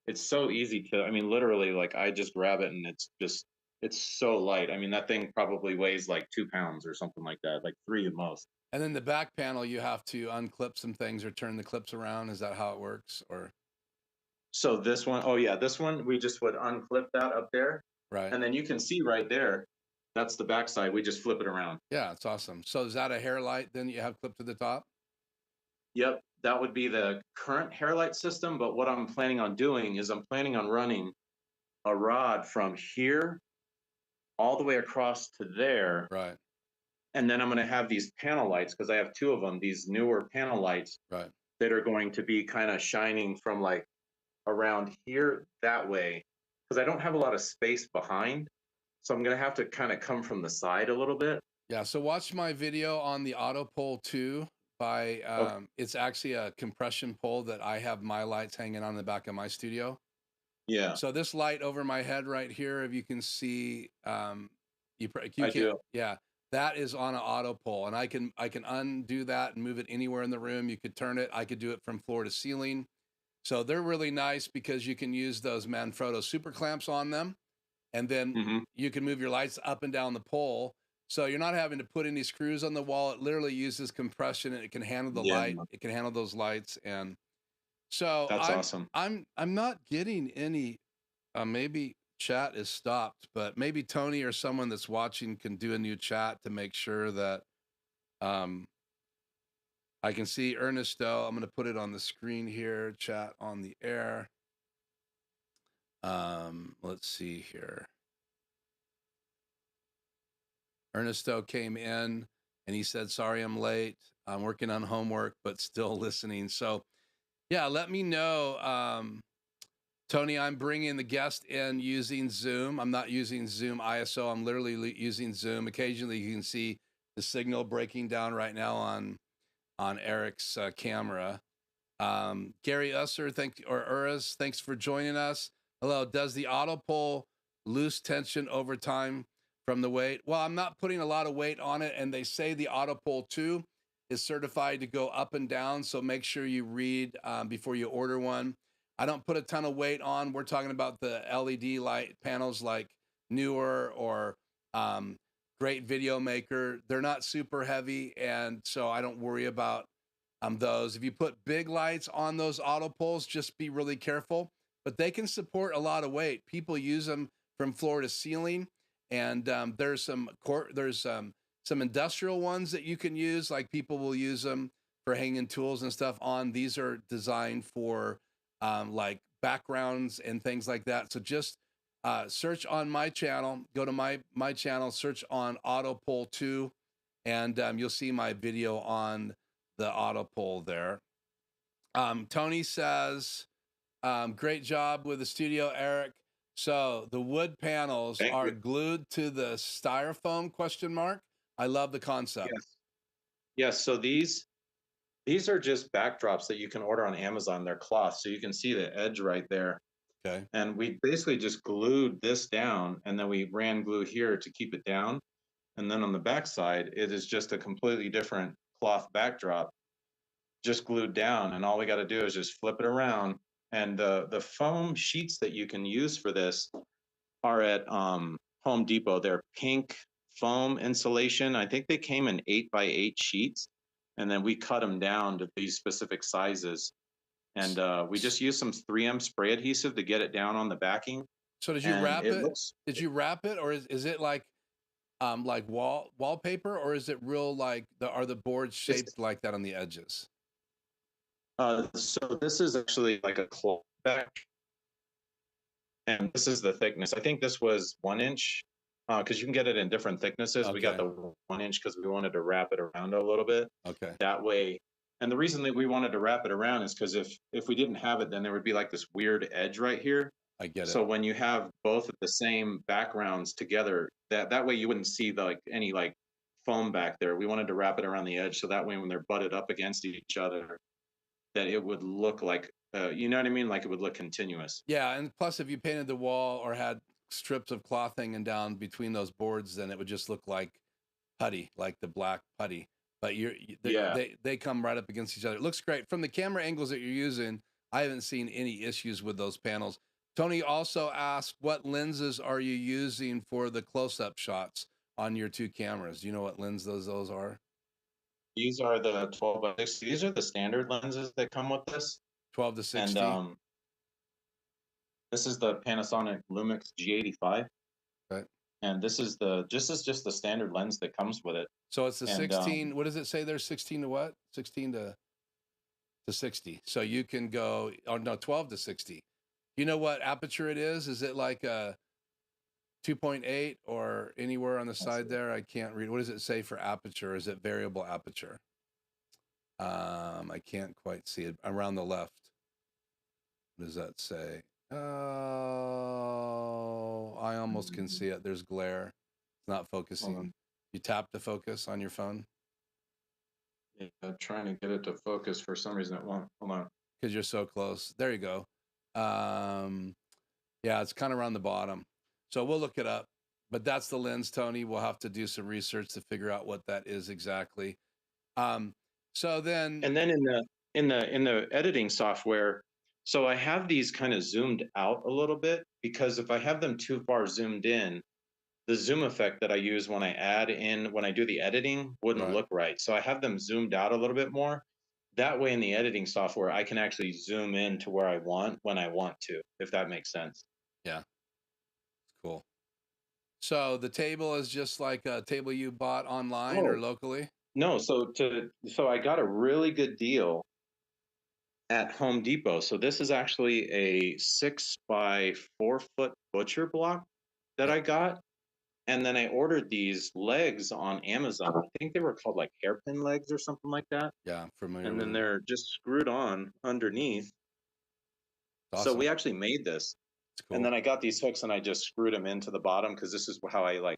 S2: I mean, literally, like I just grab it and it's so light. I mean, that thing probably weighs like 2 pounds or something like that, like 3 at most.
S1: And then the back panel, you have to unclip some things or turn the clips around. Is that how it works? Or
S2: so this one, oh yeah, this one, we just would unclip that up there.
S1: Right.
S2: And then you can see right there, that's the backside. We just flip it around.
S1: Yeah, it's awesome. So is that a hair light then you have clipped to the top?
S2: Yep, that would be the current hair light system. But what I'm planning on doing is I'm planning on running a rod from here all the way across to there.
S1: Right.
S2: And then I'm going to have these panel lights, because I have 2 of them, these newer panel lights,
S1: right,
S2: that are going to be kind of shining from like around here that way, because I don't have a lot of space behind. So I'm going to have to kind of come from the side a little bit.
S1: Yeah. So watch my video on the auto pole 2 by, it's actually a compression pole that I have my lights hanging on the back of my studio.
S2: Yeah.
S1: So this light over my head right here, if you can see, I
S2: do.
S1: Yeah, that is on an auto pole, and I can undo that and move it anywhere in the room. You could turn it. I could do it from floor to ceiling. So they're really nice because you can use those Manfrotto super clamps on them, and then you can move your lights up and down the pole. So you're not having to put any screws on the wall. It literally uses compression, and it can handle the light. It can handle those lights, and so
S2: that's awesome.
S1: I'm not getting any. Maybe chat is stopped, but maybe Tony or someone that's watching can do a new chat to make sure that I can see Ernesto. I'm going to put it on the screen here. Chat on the air. Let's see here. Ernesto came in and he said, "Sorry, I'm late. I'm working on homework, but still listening." So, yeah, let me know. Tony, I'm bringing the guest in using Zoom. I'm not using Zoom ISO. I'm literally using Zoom. Occasionally, you can see the signal breaking down right now on Eric's camera. Gary Usser, Uras, thanks for joining us. Hello. Does the auto pole lose tension over time from the weight? Well, I'm not putting a lot of weight on it, and they say the auto pole 2 is certified to go up and down, so make sure you read before you order one. I don't put a ton of weight on. We're talking about the LED light panels like Newer or Great Video Maker. They're not super heavy, and so I don't worry about those. If you put big lights on those auto poles, just be really careful. But they can support a lot of weight. People use them from floor to ceiling, and there's some industrial ones that you can use. Like people will use them for hanging tools and stuff on. These are designed for like backgrounds and things like that. So just search on my channel, go to my channel, search on auto pole 2, and you'll see my video on the auto pole there. Tony says, great job with the studio, Eric. So the wood panels are glued to the styrofoam ? I love the concept.
S2: Yes. So these are just backdrops that you can order on Amazon. They're cloth, so you can see the edge right there.
S1: Okay.
S2: And we basically just glued this down, and then we ran glue here to keep it down. And then on the back side, it is just a completely different cloth backdrop, just glued down. And all we got to do is just flip it around. And the foam sheets that you can use for this are at Home Depot. They're pink foam insulation. I think they came in 8x8 sheets. And then we cut them down to these specific sizes. And we just used some 3M spray adhesive to get it down on the backing.
S1: So did you wrap it? Did you wrap it, or is it like wallpaper, or is it real are the boards shaped like that on the edges?
S2: So this is actually like a cloth back, and this is the thickness. I think this was 1 inch because you can get it in different thicknesses. We got
S1: Okay.
S2: the 1 inch because we wanted to wrap it around a little bit.
S1: Okay.
S2: That way, and the reason that we wanted to wrap it around is because if we didn't have it, then there would be like this weird edge right here.
S1: I get it.
S2: So when you have both of the same backgrounds together, that way you wouldn't see any like foam back there. We wanted to wrap it around the edge so that way when they're butted up against each other, that it would look like, you know what I mean? Like it would look continuous.
S1: Yeah, and plus if you painted the wall or had strips of cloth hanging down between those boards, then it would just look like putty, like the black putty. But they come right up against each other. It looks great. From the camera angles that you're using, I haven't seen any issues with those panels. Tony also asked, what lenses are you using for the close-up shots on your two cameras? Do you know what lens those are?
S2: These are the 12 by 60. These are the standard lenses that come with this.
S1: 12 to 60.
S2: And this is the Panasonic Lumix G85.
S1: Right.
S2: And this is just the standard lens that comes with it.
S1: So it's the 16. What does it say there? 16 to what? 16 to 60. So you can go. Oh no, 12 to 60. You know what aperture it is? Is it like a 2.8 or anywhere on the side there? I can't read. What does it say for aperture? Is it variable aperture? I can't quite see it. Around the left. What does that say? Oh, I almost can see it. There's glare. It's not focusing. You tap to focus on your phone?
S2: Yeah, trying to get it to focus. For some reason it won't. Hold on.
S1: Because you're so close. There you go. Yeah, it's kind of around the bottom. So we'll look it up. But that's the lens, Tony. We'll have to do some research to figure out what that is exactly. So then,
S2: and then in the editing software, so I have these kind of zoomed out a little bit, because if I have them too far zoomed in, the zoom effect that I use when I do the editing wouldn't look right. So I have them zoomed out a little bit more. That way in the editing software, I can actually zoom in to where I want when I want to, if that makes sense.
S1: Yeah. Cool. So the table is just like a table you bought online or locally?
S2: No, so I got a really good deal at Home Depot. So this is actually a 6 by 4 foot butcher block that I got. And then I ordered these legs on Amazon. I think they were called like hairpin legs or something like that.
S1: Yeah, familiar.
S2: And then they're just screwed on underneath. Awesome. So we actually made this. Cool. And then I got these hooks and I just screwed them into the bottom, because this is how I like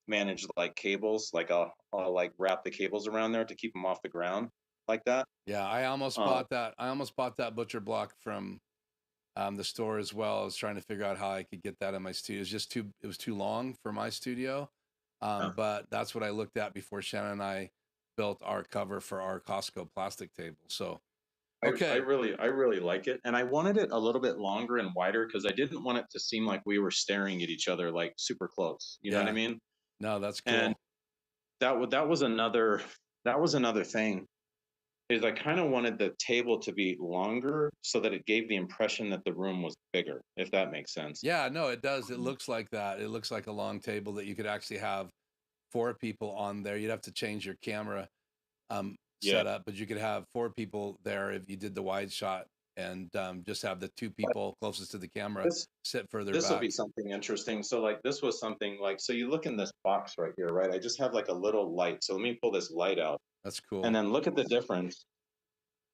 S2: manage like cables. Like I'll like wrap the cables around there to keep them off the ground like that.
S1: Yeah, I almost bought that. I almost bought that butcher block from the store as well. I was trying to figure out how I could get that in my studio. It was too long for my studio. But that's what I looked at before Shannon and I built our cover for our Costco plastic table. So, okay.
S2: I really like it. And I wanted it a little bit longer and wider, because I didn't want it to seem like we were staring at each other like super close. You know what I mean?
S1: No, that's cool.
S2: And that was another thing. Is I kind of wanted the table to be longer so that it gave the impression that the room was bigger, if that makes sense.
S1: Yeah, no, it does. It looks like that. It looks like a long table that you could actually have 4 people on there. You'd have to change your camera setup, but you could have 4 people there if you did the wide shot, and just have the 2 people closest to the camera sit further back.
S2: This will be something interesting. So like this was something like, so you look in this box right here, right? I just have like a little light. So let me pull this light out.
S1: That's cool.
S2: And then look at the difference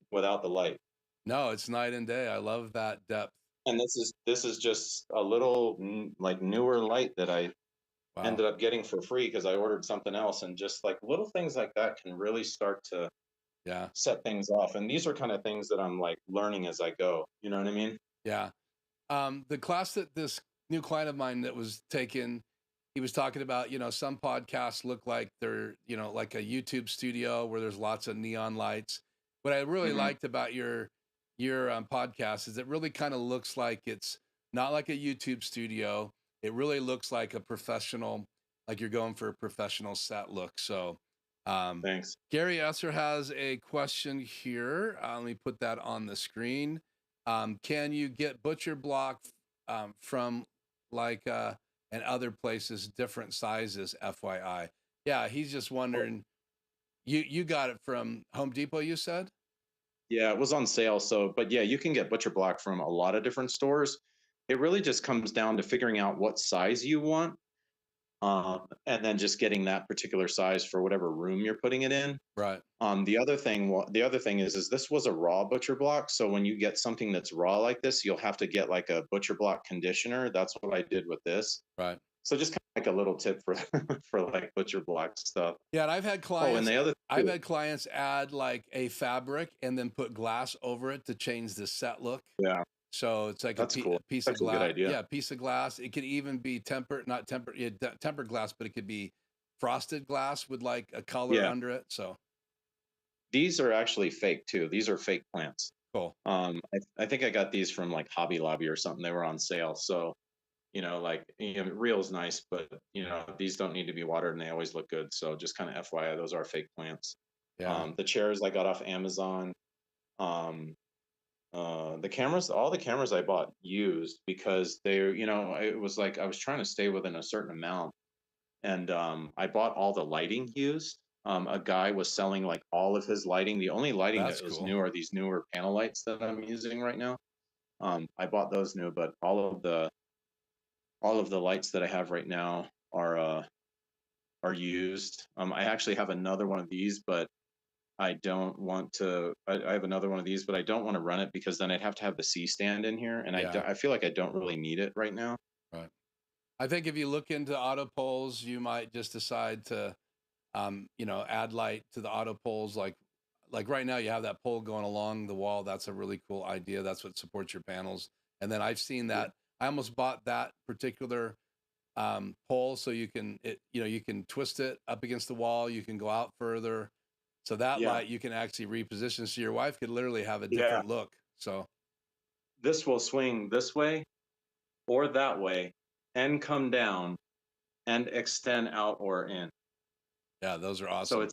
S2: without the light.
S1: No, it's night and day. I love that depth.
S2: And this is just a little like newer light that I ended up getting for free because I ordered something else. And just like little things like that can really start to set things off. And these are kind of things that I'm like learning as I go. You know what I mean?
S1: Yeah. The class that this new client of mine that was taking, he was talking about, some podcasts look like they're, like a YouTube studio where there's lots of neon lights. What I really liked about your podcast is it really kind of looks like it's not like a YouTube studio. It really looks like a professional, like you're going for a professional set look. So
S2: thanks.
S1: Gary Esser has a question here. Let me put that on the screen. Can you get butcher block from like and other places, different sizes, FYI? Yeah, he's just wondering. You got it from Home Depot, you said?
S2: Yeah, it was on sale. So, but yeah, you can get butcher block from a lot of different stores. It really just comes down to figuring out what size you want. and then just getting that particular size for whatever room you're putting it in.
S1: Right.
S2: The other thing is this was a raw butcher block. So when you get something that's raw like this, you'll have to get like a butcher block conditioner. That's what I did with this.
S1: Right.
S2: So just kind of like a little tip for for like butcher block stuff.
S1: Yeah, and I've had clients.
S2: Oh, and the other
S1: I've had clients add like a fabric and then put glass over it to change the set look.
S2: Yeah.
S1: So it's like
S2: That's cool.
S1: a piece
S2: That's
S1: of
S2: a good
S1: glass.
S2: idea.
S1: Yeah, piece of glass. It could even be tempered glass, but it could be frosted glass with like a color under it. So
S2: these are actually fake too. These are fake plants.
S1: cool.
S2: I think I got these from like Hobby Lobby or something. They were on sale. So, like, real is nice, but these don't need to be watered and they always look good. So just kind of FYI, those are fake plants.
S1: Yeah.
S2: The chairs I got off Amazon. The cameras, all the cameras I bought used because they're, it was like I was trying to stay within a certain amount, and I bought all the lighting used. A guy was selling like all of his lighting. The only lighting
S1: That's
S2: that was
S1: cool.
S2: new are these newer panel lights that I'm using right now. I bought those new, but all of the lights that I have right now are used. I actually have another one of these, but I don't want to. I have another one of these, but I don't want to run it because then I'd have to have the C stand in here, and
S1: Yeah.
S2: I feel like I don't really need it right now.
S1: Right. I think if you look into auto poles, you might just decide to, add light to the auto poles. Like right now, you have that pole going along the wall. That's a really cool idea. That's what supports your panels. And then I've seen that. I almost bought that particular pole so you can twist it up against the wall. You can go out further. So that light you can actually reposition. So your wife could literally have a different look. So
S2: this will swing this way or that way and come down and extend out or in.
S1: Yeah, those are awesome.
S2: So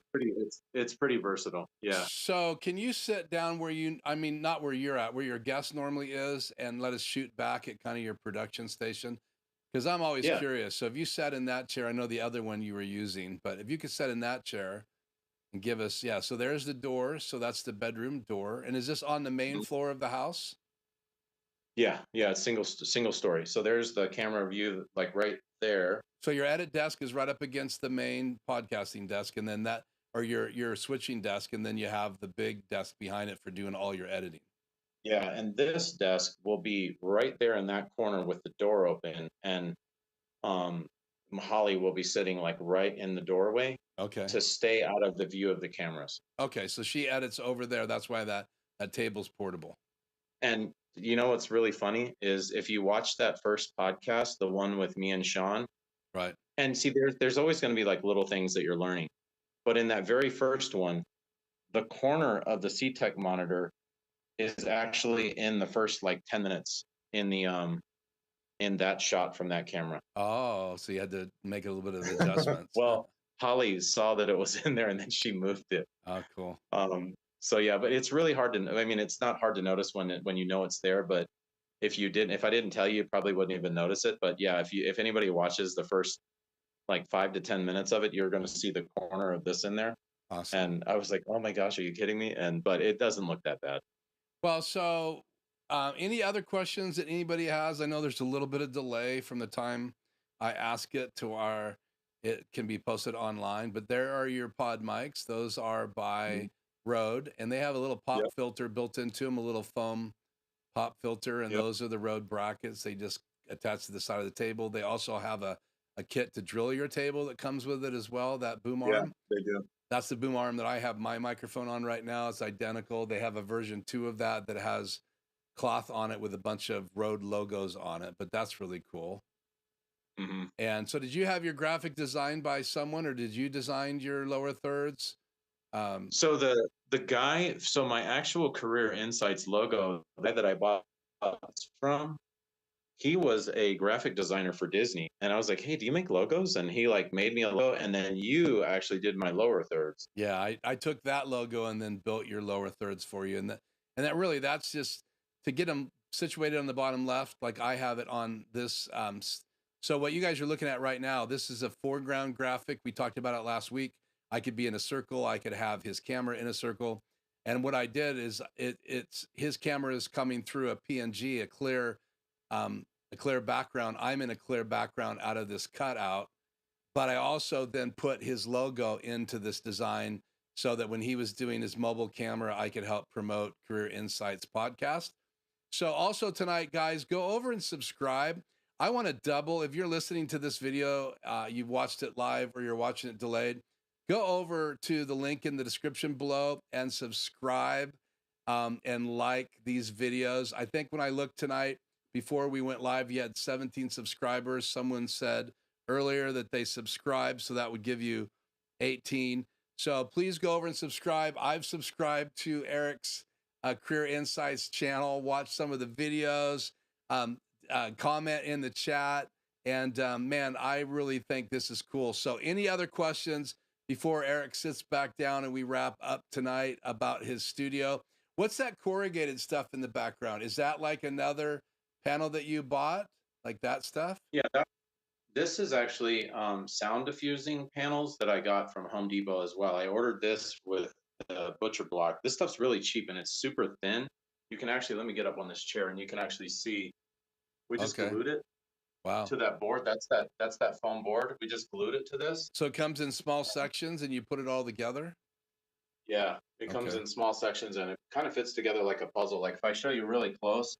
S2: it's pretty versatile. Yeah.
S1: So can you sit down not where you're at, where your guest normally is, and let us shoot back at kind of your production station? Because I'm always curious. So if you sat in that chair, I know the other one you were using, but if you could sit in that chair and give us, so there's the door. So that's the bedroom door. And is this on the main floor of the house?
S2: Yeah. It's single story. So there's the camera view, like right there.
S1: So your edit desk is right up against the main podcasting desk, and then your switching desk, and then you have the big desk behind it for doing all your editing.
S2: Yeah, and this desk will be right there in that corner with the door open, and Holly will be sitting like right in the doorway.
S1: Okay.
S2: To stay out of the view of the cameras.
S1: Okay, so she edits over there. That's why that table's portable.
S2: And what's really funny is if you watch that first podcast, the one with me and Sean,
S1: right?
S2: And see, there's always going to be like little things that you're learning, but in that very first one, the corner of the CTEC monitor is actually in the first like 10 minutes in the in that shot from that camera.
S1: Oh, so you had to make a little bit of adjustments.
S2: Well, Holly saw that it was in there and then she moved it.
S1: Oh, cool.
S2: So yeah, but it's really hard to. I mean, it's not hard to notice when it's there, but if I didn't tell you, you probably wouldn't even notice it. But yeah, if anybody watches the first like 5 to 10 minutes of it, you're going to see the corner of this in there.
S1: Awesome.
S2: And I was like, oh my gosh, are you kidding me? But it doesn't look that bad.
S1: Well, so any other questions that anybody has? I know there's a little bit of delay from the time I ask it to it can be posted online, but there are your pod mics. Those are by Rode, and they have a little pop filter built into them, a little foam pop filter, and those are the Rode brackets. They just attach to the side of the table. They also have a kit to drill your table that comes with it as well, that boom arm.
S2: Yeah, they do.
S1: That's the boom arm that I have my microphone on right now. It's identical. They have a version 2 of that has cloth on it with a bunch of Rode logos on it, but that's really cool.
S2: Mm-hmm.
S1: And so did you have your graphic designed by someone, or did you design your lower thirds?
S2: So the guy, my actual Career Insights logo, the guy that I bought from, he was a graphic designer for Disney. And I was like, hey, do you make logos? And he like made me a logo. And then you actually did my lower thirds.
S1: Yeah, I took that logo and then built your lower thirds for you. And that's just to get them situated on the bottom left, like I have it on this. So what you guys are looking at right now, this is a foreground graphic. We talked about it last week. I could be in a circle. I could have his camera in a circle. And what I did is his camera is coming through a PNG, a clear background. I'm in a clear background out of this cutout. but I also then put his logo into this design so that when he was doing his mobile camera, I could help promote Career Insights podcast. So also tonight, guys, go over and subscribe. I want to double. If you're listening to this video, you've watched it live or you're watching it delayed, go over to the link in the description below and subscribe and like these videos. I think when I looked tonight, before we went live, you had 17 subscribers. Someone said earlier that they subscribed, so that would give you 18. So please go over and subscribe. I've subscribed to Eric's Career Insights channel, watch some of the videos, comment in the chat. And man, I really think this is cool. So any other questions before Eric sits back down and we wrap up tonight about his studio? What's that corrugated stuff in the background? Is that like another panel that you bought? Like that stuff?
S2: Yeah, this is actually sound diffusing panels that I got from Home Depot as well. I ordered this with the butcher block. This stuff's really cheap and it's super thin. You can actually, let me get up on this chair and you can actually see, we just glued it to that board. That's that foam board. We just glued it to this.
S1: So it comes in small sections and you put it all together?
S2: Yeah, it comes in small sections and it kind of fits together like a puzzle. Like if I show you really close,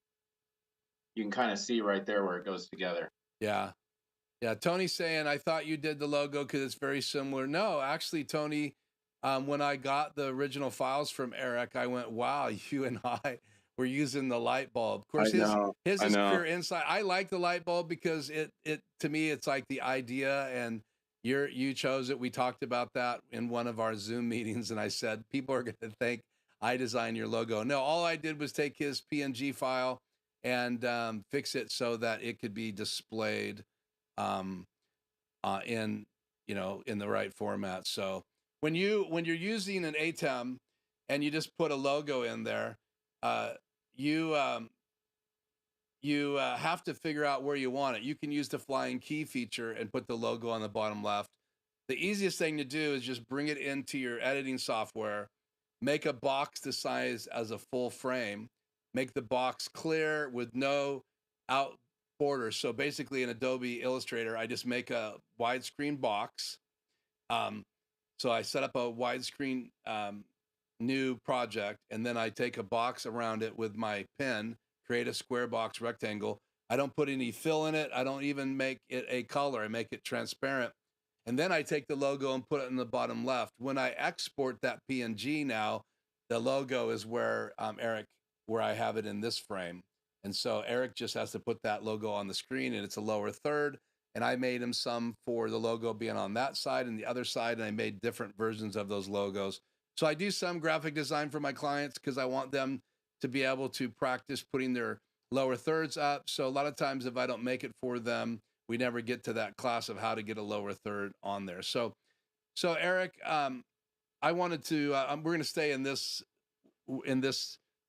S2: you can kind of see right there where it goes together.
S1: Yeah. Yeah, Tony's saying, I thought you did the logo because it's very similar. No, actually, Tony, when I got the original files from Eric, I went, wow, you and I were using the light bulb. Of course, his is Career Insight. I like the light bulb because it to me, it's like the idea, and you chose it. We talked about that in one of our Zoom meetings, and I said, people are going to think I designed your logo. No, all I did was take his PNG file and fix it so that it could be displayed in the right format. So when you're using an ATEM and you just put a logo in there, you have to figure out where you want it. You can use the flying key feature and put the logo on the bottom left. The easiest thing to do is just bring it into your editing software, make a box the size as a full frame, make the box clear with no out border. So basically in Adobe Illustrator, I just make a widescreen box. So I set up a widescreen new project, and then I take a box around it with my pen, create a square box rectangle. I don't put any fill in it. I don't even make it a color. I make it transparent. And then I take the logo and put it in the bottom left. When I export that PNG now, the logo is where where I have it in this frame. And so Eric just has to put that logo on the screen, and it's a lower third. And I made him some for the logo being on that side and the other side, and I made different versions of those logos. So I do some graphic design for my clients because I want them to be able to practice putting their lower thirds up. So a lot of times if I don't make it for them, we never get to that class of how to get a lower third on there. So Eric, I wanted to, we're going to stay in this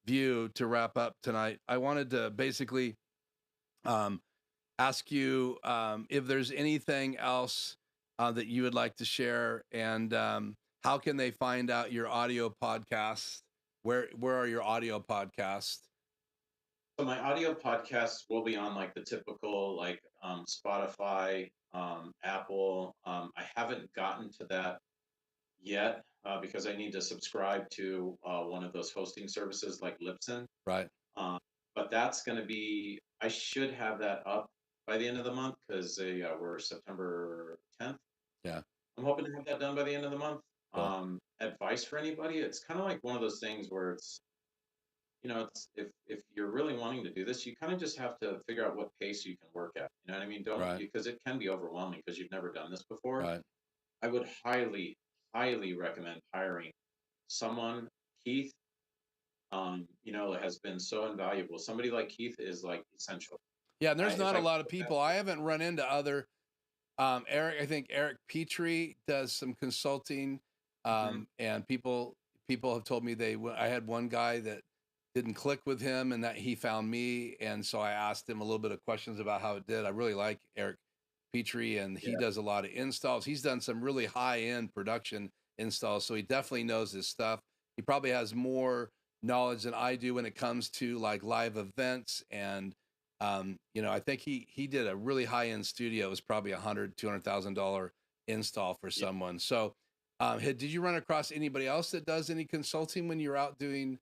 S1: view to wrap up tonight. I wanted to basically ask you if there's anything else that you would like to share, and how can they find out your audio podcast? Where are your audio podcasts?
S2: So my audio podcasts will be on like the typical like Spotify, Apple. I haven't gotten to that yet because I need to subscribe to one of those hosting services like Libsyn.
S1: Right.
S2: But that's going to be, I should have that up by the end of the month because we're September 10th.
S1: Yeah.
S2: I'm hoping to have that done by the end of the month.
S1: Cool.
S2: Advice for anybody, it's kind of like one of those things where it's, it's if you're really wanting to do this, you kind of just have to figure out what pace you can work at. You know what I mean? Because it can be overwhelming because you've never done this before.
S1: Right.
S2: I would highly recommend hiring someone. Keith, has been so invaluable. Somebody like Keith is like essential.
S1: Yeah, and there's not a lot of people. I haven't run into other Eric. I think Eric Petrie does some consulting, and people have told me I had one guy that didn't click with him, and that he found me, and so I asked him a little bit of questions about how it did. I really like Eric Petrie, and he does a lot of installs. He's done some really high-end production installs, so he definitely knows his stuff. He probably has more knowledge than I do when it comes to like live events, and I think he did a really high-end studio. It was probably $200,000 install for
S2: Yeah.
S1: someone. So, did you run across anybody else that does any consulting when you're out doing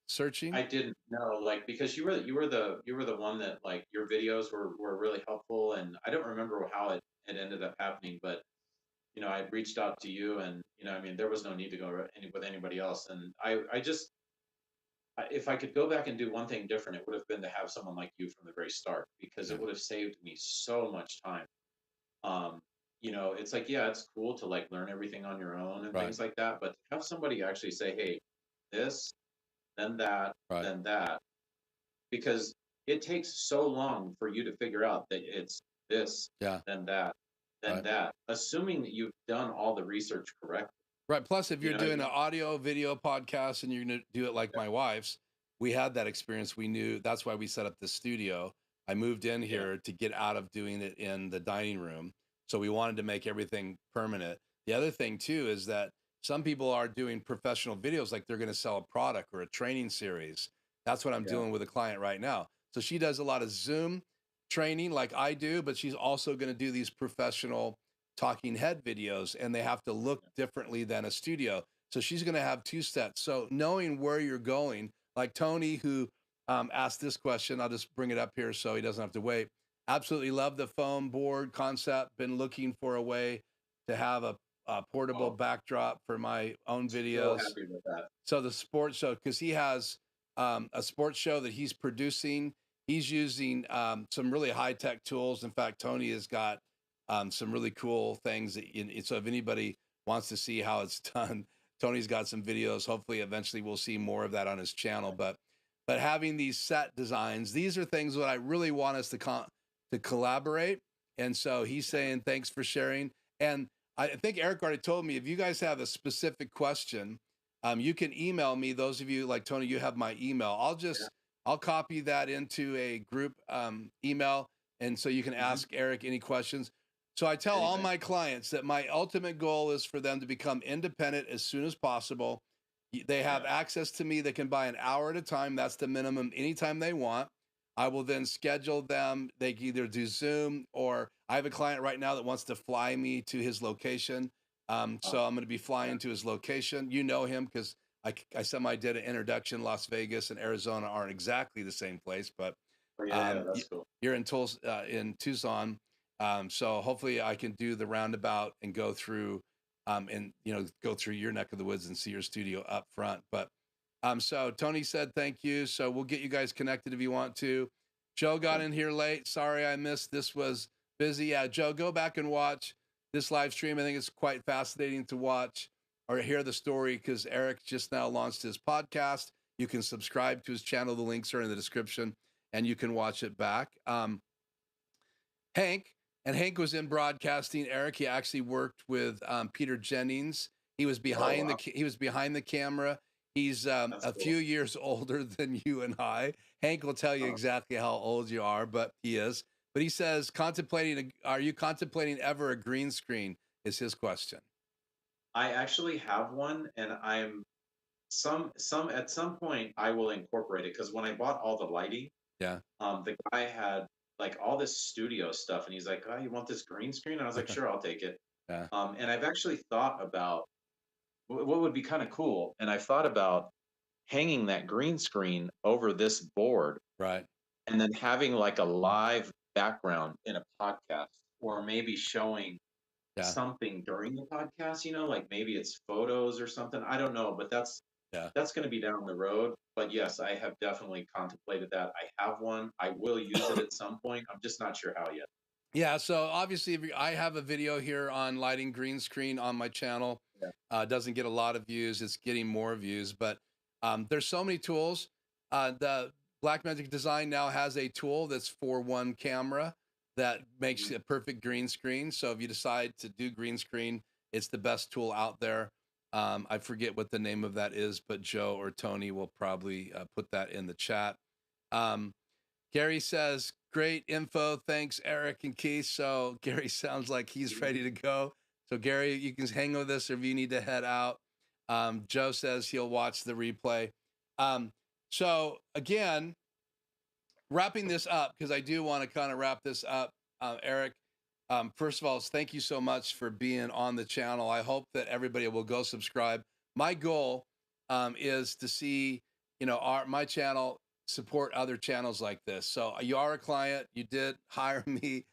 S1: searching?
S2: I didn't know, like, because you were the one that, like, your videos were really helpful, and I don't remember how it ended up happening, but I reached out to you, and I mean, there was no need to go with anybody else, and I just if I could go back and do one thing different, it would have been to have someone like you from the very start, because
S1: Yeah.
S2: it would have saved me so much time. Um, it's like, yeah, it's cool to like learn everything on your own and
S1: Right.
S2: things like that, but to have somebody actually say, hey, this, then that,
S1: Right.
S2: then that, because it takes so long for you to figure out that it's this,
S1: Yeah.
S2: then that, then
S1: Right.
S2: that, assuming that you've done all the research correctly.
S1: Right. Plus, if you're doing
S2: You,
S1: an audio video podcast and you're going to do it like my wife's, we had that experience. We knew that's why we set up the studio. I moved in
S2: yeah,
S1: here to get out of doing it in the dining room. So we wanted to make everything permanent. The other thing, too, is that some people are doing professional videos like they're going to sell a product or a training series. That's what I'm
S2: yeah,
S1: doing with a client right now. So she does a lot of Zoom training like I do, but she's also going to do these professional talking head videos, and they have to look differently than a studio. So she's going to have two sets. So knowing where you're going, like Tony, who asked this question, I'll just bring it up here so he doesn't have to wait. Absolutely love the foam board concept. Been looking for a way to have a portable
S2: oh,
S1: backdrop for my own
S2: so
S1: videos.
S2: happy with that.
S1: So the sports show, because he has a sports show that he's producing. He's using some really high tech tools. In fact, Tony has got some really cool things. So if anybody wants to see how it's done, Tony's got some videos. Hopefully, eventually, we'll see more of that on his channel. But having these set designs, these are things that I really want us to collaborate. And so he's saying thanks for sharing. And I think Eric already told me if you guys have a specific question, you can email me. Those of you like Tony, you have my email. I'll copy that into a group email, and so you can
S2: Mm-hmm.
S1: ask Eric any questions. So I tell all
S2: Anything.
S1: my clients that my ultimate goal is for them to become independent as soon as possible. They have
S2: Yeah.
S1: access to me. They can buy an hour at a time. That's the minimum anytime they want. I will then schedule them. They can either do Zoom, or I have a client right now that wants to fly me to his location. So I'm going to be flying to his location. You know him because I semi did an introduction. Las Vegas and Arizona aren't exactly the same place, but
S2: Oh, yeah, that's cool.
S1: you're in Tucson. So hopefully I can do the roundabout and go through and go through your neck of the woods and see your studio up front. But so Tony said thank you. So we'll get you guys connected if you want to. Joe got in here late. Sorry I missed. This was busy. Yeah, Joe, go back and watch this live stream. I think it's quite fascinating to watch or hear the story because Eric just now launched his podcast. You can subscribe to his channel. The links are in the description, and you can watch it back. Hank was in broadcasting. Eric, he actually worked with Peter Jennings. He was behind the camera. He's a few years older than you and I. Hank will tell you exactly how old you are, but he is. But he says, are you contemplating ever a green screen? Is his question.
S2: I actually have one, and I'm at some point I will incorporate it, because when I bought all the lighting,
S1: Yeah.
S2: the guy had like all this studio stuff, and he's like, "Oh, you want this green screen?" And I was like, "Sure, I'll take it."
S1: Yeah.
S2: And I've actually thought about what would be kind of cool, and I thought about hanging that green screen over this board,
S1: Right.
S2: and then having like a live background in a podcast, or maybe showing something during the podcast, like maybe it's photos or something. I don't know, but that's going to be down the road. But yes, I have definitely contemplated that. I have one. I will use it at some point. I'm just not sure how yet.
S1: Yeah, so obviously I have a video here on lighting green screen on my channel. Doesn't get a lot of views. It's getting more views, but there's so many tools. The Blackmagic Design now has a tool that's for one camera that makes a perfect green screen. So if you decide to do green screen, it's the best tool out there. I forget what the name of that is, but Joe or Tony will probably put that in the chat. Gary says, great info. Thanks, Eric and Keith. So Gary sounds like he's ready to go. So Gary, you can hang with us if you need to head out. Joe says he'll watch the replay. So again, wrapping this up, because I do want to kind of wrap this up, Eric, First of all, thank you so much for being on the channel. I hope that everybody will go subscribe. My goal is to see, my channel support other channels like this. So you are a client. You did hire me.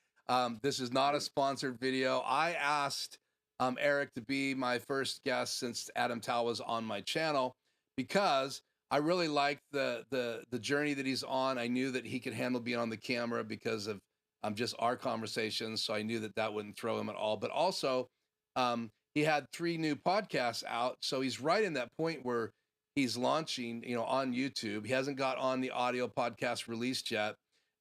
S1: This is not a sponsored video. I asked Eric to be my first guest since Adam Tao was on my channel because I really liked the journey that he's on. I knew that he could handle being on the camera because of just our conversations. So I knew that that wouldn't throw him at all. But also, he had 3 new podcasts out. So he's right in that point where he's launching, on YouTube. He hasn't got on the audio podcast released yet.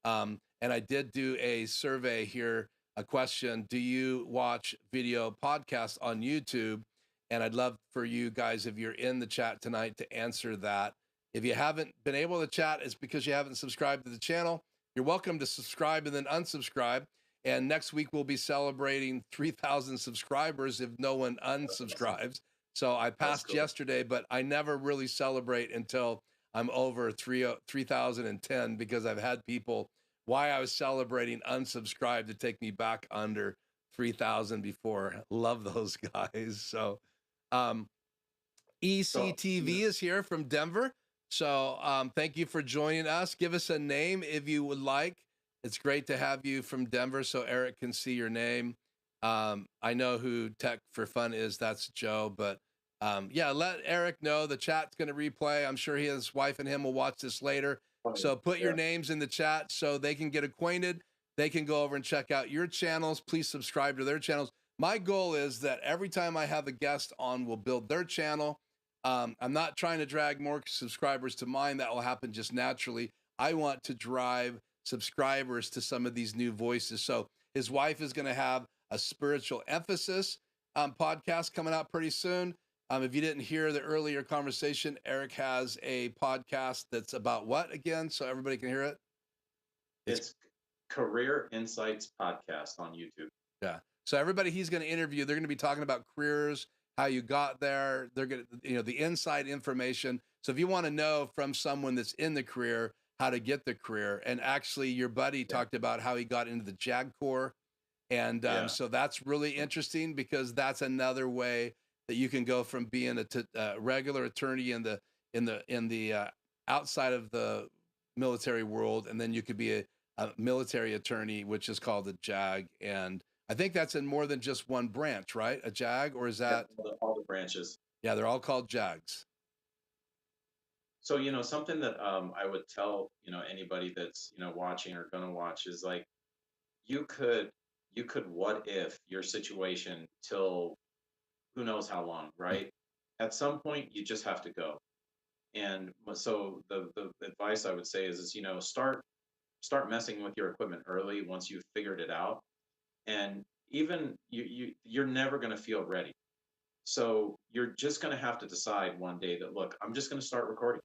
S1: And I did do a survey here, a question: do you watch video podcasts on YouTube? And I'd love for you guys, if you're in the chat tonight, to answer that. If you haven't been able to chat, it's because you haven't subscribed to the channel. You're welcome to subscribe and then unsubscribe. And next week, we'll be celebrating 3,000 subscribers if no one unsubscribes. So I passed yesterday, but I never really celebrate until I'm over 3,010 because I've had people, why I was celebrating, unsubscribe to take me back under 3,000 before. Love those guys. So ECTV is here from Denver. So thank you for joining us. Give us a name if you would like. It's great to have you from Denver so Eric can see your name. I know who Tech for Fun is. That's Joe. But yeah, let Eric know. The chat's going to replay. I'm sure his wife and him will watch this later. So put your names in the chat so they can get acquainted. They can go over and check out your channels. Please subscribe to their channels. My goal is that every time I have a guest on, we'll build their channel. I'm not trying to drag more subscribers to mine. That will happen just naturally. I want to drive subscribers to some of these new voices. So his wife is going to have a spiritual emphasis podcast coming out pretty soon. If you didn't hear the earlier conversation, Eric has a podcast that's about what again? So everybody can hear it.
S2: It's Career Insights Podcast on YouTube.
S1: Yeah. So everybody he's going to interview, they're going to be talking about careers, how you got there. They're going to, the inside information. So if you want to know from someone that's in the career, how to get the career. And actually your buddy talked about how he got into the JAG Corps. And so that's really interesting because that's another way that you can go from being a regular attorney in the outside of the military world. And then you could be a military attorney, which is called the JAG. And I think that's in more than just one branch, right? A JAG, or is that
S2: all the branches? Yeah,
S1: they're all called JAGs.
S2: So, something that I would tell, anybody that's, watching or going to watch is like, you could what if your situation till who knows how long, right? At some point, you just have to go. And so the advice I would say is start messing with your equipment early once you've figured it out. And even you're never going to feel ready. So you're just going to have to decide one day that, look, I'm just going to start recording,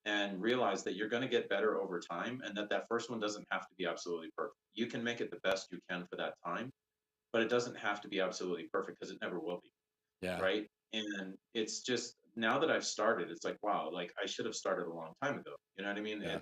S2: and realize that you're going to get better over time, and that first one doesn't have to be absolutely perfect. You can make it the best you can for that time, but it doesn't have to be absolutely perfect because it never will be.
S1: Yeah.
S2: Right. And it's just, now that I've started, it's like, wow, like I should have started a long time ago. You know what I mean?
S1: Yeah.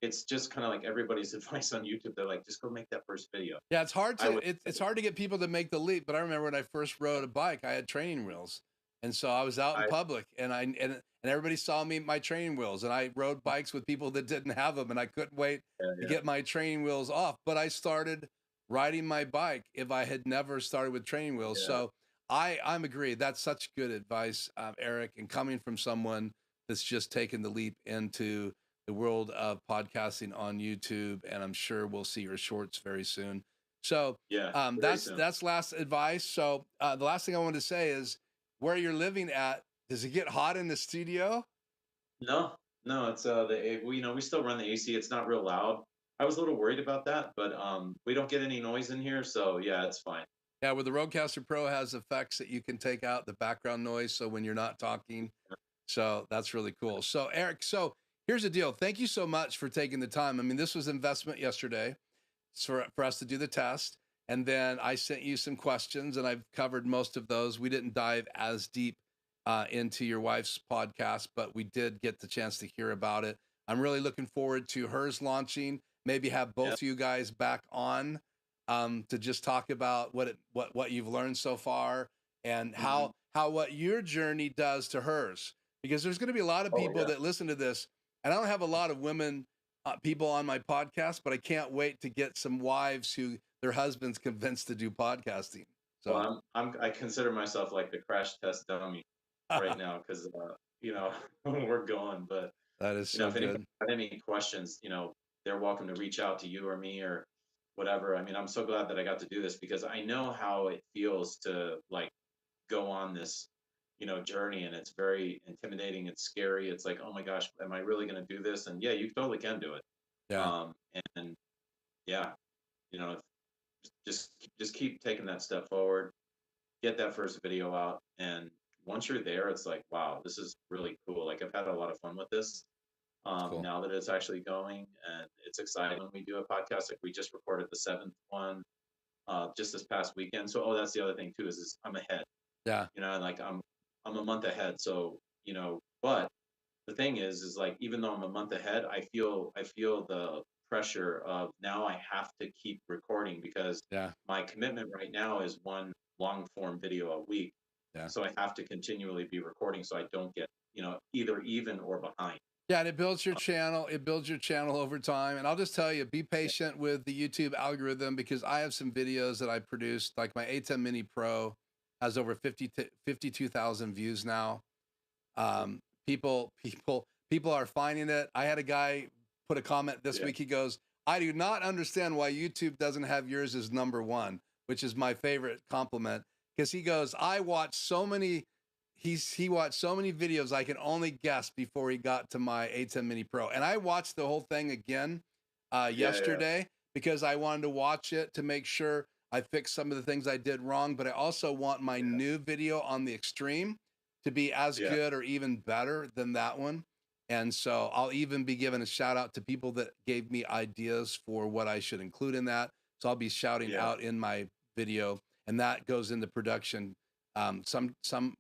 S2: It's just kind of like everybody's advice on YouTube. They're like, just go make that first video.
S1: Yeah, it's hard to get people to make the leap. But I remember when I first rode a bike, I had training wheels, and so I was out in public, and everybody saw me my training wheels, and I rode bikes with people that didn't have them, and I couldn't wait to get my training wheels off. But I started riding my bike if I had never started with training wheels. Yeah. So I'm agree. That's such good advice, Eric, and coming from someone that's just taken the leap into the world of podcasting on YouTube, and I'm sure we'll see your shorts very soon. So that's last advice. So the last thing I wanted to say is, where you're living at, does it get hot in the studio?
S2: No, it's we still run the AC. It's not real loud. I was a little worried about that, but we don't get any noise in here, so yeah, it's fine.
S1: Yeah, well, the Rodecaster Pro has effects that you can take out the background noise, so when you're not talking, so that's really cool. So Eric, here's the deal. Thank you so much for taking the time. I mean, this was investment yesterday for us to do the test. And then I sent you some questions, and I've covered most of those. We didn't dive as deep into your wife's podcast, but we did get the chance to hear about it. I'm really looking forward to hers launching. Maybe have both of you guys back on to just talk about what you've learned so far and how what your journey does to hers. Because there's going to be a lot of people that listen to this, and I don't have a lot of women people on my podcast, but I can't wait to get some wives who their husbands convinced to do podcasting. So
S2: Well, I consider myself like the crash test dummy right now because you know we're going. But
S1: that is
S2: you know,
S1: so
S2: if anybody
S1: good.
S2: had any questions, you know, they're welcome to reach out to you or me or whatever. I mean, I'm so glad that I got to do this because I know how it feels to like go on this, you know, journey, and it's very intimidating. It's scary. It's like, oh my gosh, am I really going to do this? And yeah, you totally can do it.
S1: Yeah.
S2: And yeah, you know, just keep taking that step forward, get that first video out, and once you're there, it's like, wow, this is really cool. Like I've had a lot of fun with this.
S1: Cool.
S2: Now that it's actually going, and it's exciting when we do a podcast. Like we just recorded the 7th one just this past weekend. So that's the other thing too is I'm ahead.
S1: Yeah.
S2: You know, like I'm a month ahead. So you know, but the thing is like even though I'm a month ahead, I feel the pressure of now I have to keep recording because my commitment right now is one long form video a week.
S1: Yeah.
S2: So I have to continually be recording so I don't get, you know, either even or behind.
S1: Yeah, and it builds your channel. It builds your channel over time. And I'll just tell you, be patient with the YouTube algorithm because I have some videos that I produced, like my A10 Mini Pro has over 52,000 views now. People are finding it. I had a guy put a comment this week. He goes, I do not understand why YouTube doesn't have yours as #1, which is my favorite compliment. Because he goes, I watched so many, he watched so many videos I can only guess before he got to my A10 Mini Pro. And I watched the whole thing again yesterday because I wanted to watch it to make sure I fixed some of the things I did wrong. But I also want my new video on the Extreme to be as good or even better than that one. And so I'll even be giving a shout out to people that gave me ideas for what I should include in that. So I'll be shouting out in my video, and that goes into production. Some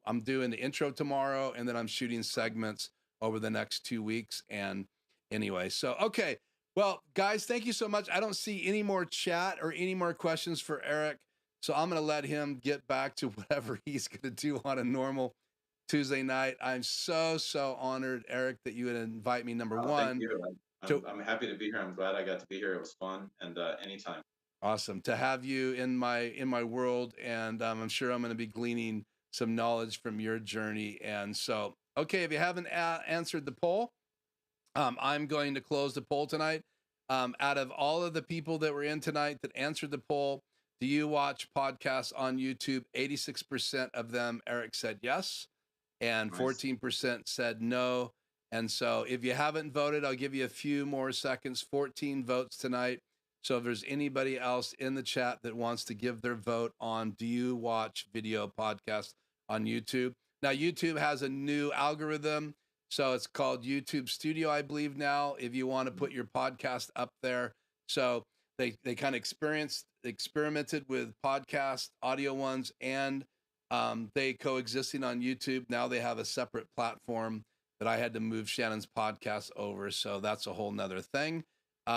S1: I'm doing the intro tomorrow, and then I'm shooting segments over the next 2 weeks. And anyway, so, okay. Well, guys, thank you so much. I don't see any more chat or any more questions for Eric. So I'm going to let him get back to whatever he's going to do on a normal Tuesday night. I'm so honored, Eric, that you would invite me. Number one,
S2: thank you. I'm happy to be here. I'm glad I got to be here. It was fun, and anytime.
S1: Awesome to have you in my world, and I'm sure I'm going to be gleaning some knowledge from your journey. And so, okay, if you haven't answered the poll, I'm going to close the poll tonight. Out of all of the people that were in tonight that answered the poll, do you watch podcasts on YouTube? 86% of them, Eric, said yes. And 14% said no. And so if you haven't voted, I'll give you a few more seconds. 14 votes tonight. So if there's anybody else in the chat that wants to give their vote on, do you watch video podcasts on YouTube? Now, YouTube has a new algorithm. So it's called YouTube Studio, I believe now, if you want to put your podcast up there. So they kind of experimented with podcast audio ones, and they coexisting on YouTube. Now they have a separate platform that I had to move Shannon's podcast over. So that's a whole nother thing. So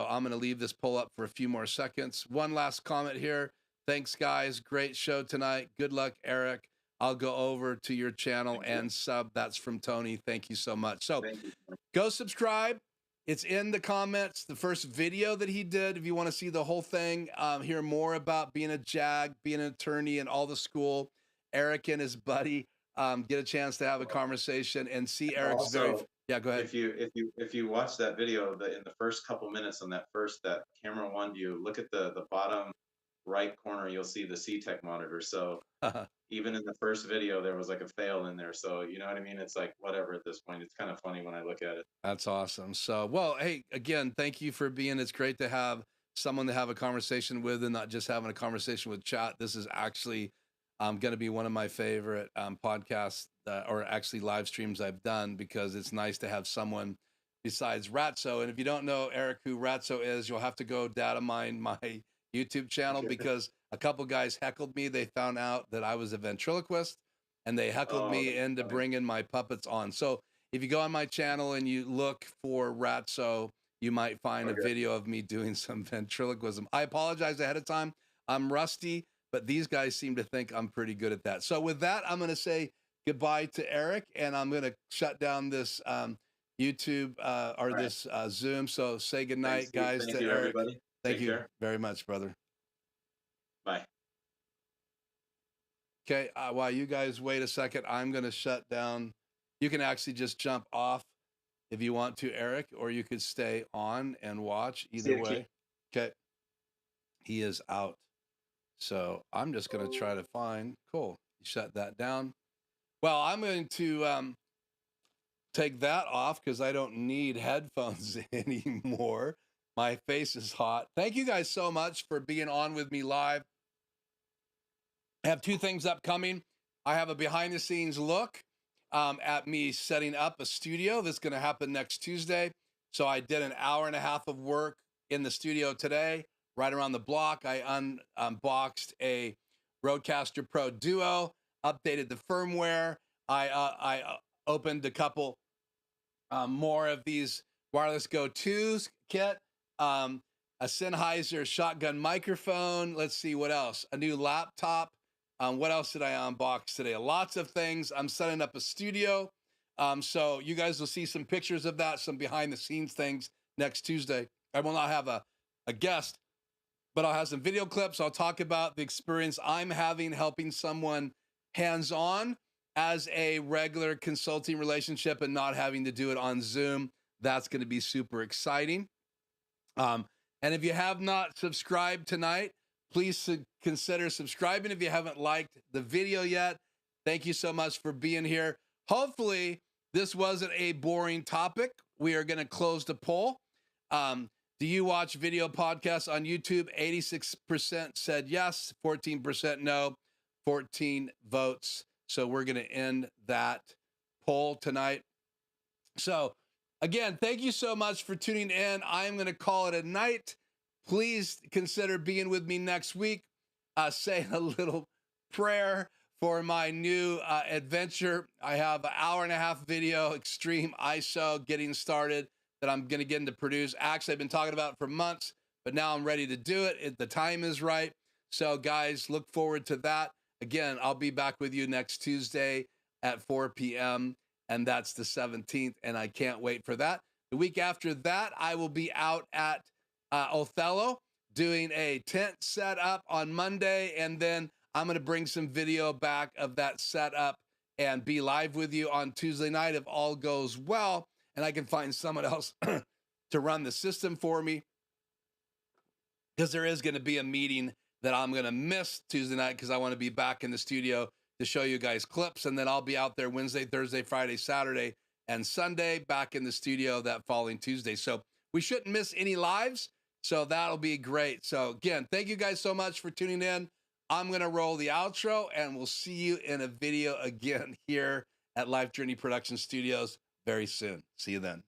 S1: I'm going to leave this poll up for a few more seconds. One last comment here. Thanks, guys. Great show tonight. Good luck, Eric. I'll go over to your channel and sub. That's from Tony. Thank you so much. So go subscribe. It's in the comments, the first video that he did. If you want to see the whole thing, hear more about being a JAG, being an attorney, and all the school, Eric and his buddy get a chance to have a conversation and see Eric's
S2: also,
S1: go ahead.
S2: If you watch that video, in the first couple minutes on that camera one view, look at the bottom right corner, you'll see the C-Tech monitor. So even in the first video, there was like a fail in there. So, you know what I mean? It's like, whatever at this point. It's kind of funny when I look at it.
S1: That's awesome. So, well, hey, again, thank you for being. It's great to have someone to have a conversation with and not just having a conversation with chat. This is actually going to be one of my favorite podcasts or actually live streams I've done, because it's nice to have someone besides Ratso. And if you don't know, Eric, who Ratso is, you'll have to go data mine my YouTube channel, because a couple guys heckled me. They found out that I was a ventriloquist, and they heckled me into bringing my puppets on. So if you go on my channel and you look for Ratso, you might find a
S2: Okay.
S1: video of me doing some ventriloquism. I apologize ahead of time. I'm rusty, but these guys seem to think I'm pretty good at that. So with that, I'm going to say goodbye to Eric, and I'm going to shut down this YouTube or this Zoom. So say goodnight, guys,
S2: Thank
S1: to
S2: you,
S1: Eric.
S2: everybody.
S1: Thank
S2: Take
S1: you
S2: care.
S1: very much, brother.
S2: Bye.
S1: Okay, while you guys wait a second, I'm going to shut down. You can actually just jump off if you want to, Eric, or you could stay on and watch. Either way. Okay. He is out. So I'm just going to try to find. Cool. Shut that down. Well, I'm going to take that off because I don't need headphones anymore. My face is hot. Thank you guys so much for being on with me live. I have two things upcoming. I have a behind the scenes look at me setting up a studio. That's going to happen next Tuesday. So I did an hour and a half of work in the studio today, right around the block. I unboxed a Rodecaster Pro Duo, updated the firmware. I opened a couple more of these Wireless Go 2s kit, a Sennheiser shotgun microphone. Let's see what else. A new laptop. What else did I unbox today? Lots of things. I'm setting up a studio. So you guys will see some pictures of that, some behind the scenes things next Tuesday. I will not have a guest, but I'll have some video clips. I'll talk about the experience I'm having helping someone hands-on as a regular consulting relationship and not having to do it on Zoom. That's going to be super exciting. And if you have not subscribed tonight, please consider subscribing if you haven't liked the video yet. Thank you so much for being here. Hopefully, this wasn't a boring topic. We are going to close the poll. Do you watch video podcasts on YouTube? 86% said yes, 14% no, 14 votes. So we're going to end that poll tonight. So again, thank you so much for tuning in. I'm going to call it a night. Please consider being with me next week. Say a little prayer for my new adventure. I have an hour and a half video, extreme ISO, getting started, that I'm going to get into produce. Actually, I've been talking about it for months, but now I'm ready to do it. The time is right. So guys, look forward to that. Again, I'll be back with you next Tuesday at 4 p.m. and that's the 17th, and I can't wait for that. The week after that, I will be out at Othello doing a tent setup on Monday, and then I'm going to bring some video back of that setup and be live with you on Tuesday night if all goes well, and I can find someone else to run the system for me, because there is going to be a meeting that I'm going to miss Tuesday night because I want to be back in the studio to show you guys clips, and then I'll be out there Wednesday, Thursday, Friday, Saturday, and Sunday, back in the studio that following Tuesday. So we shouldn't miss any lives, so that'll be great. So again, thank you guys so much for tuning in. I'm going to roll the outro, and we'll see you in a video again here at Life Journey Production Studios very soon. See you then.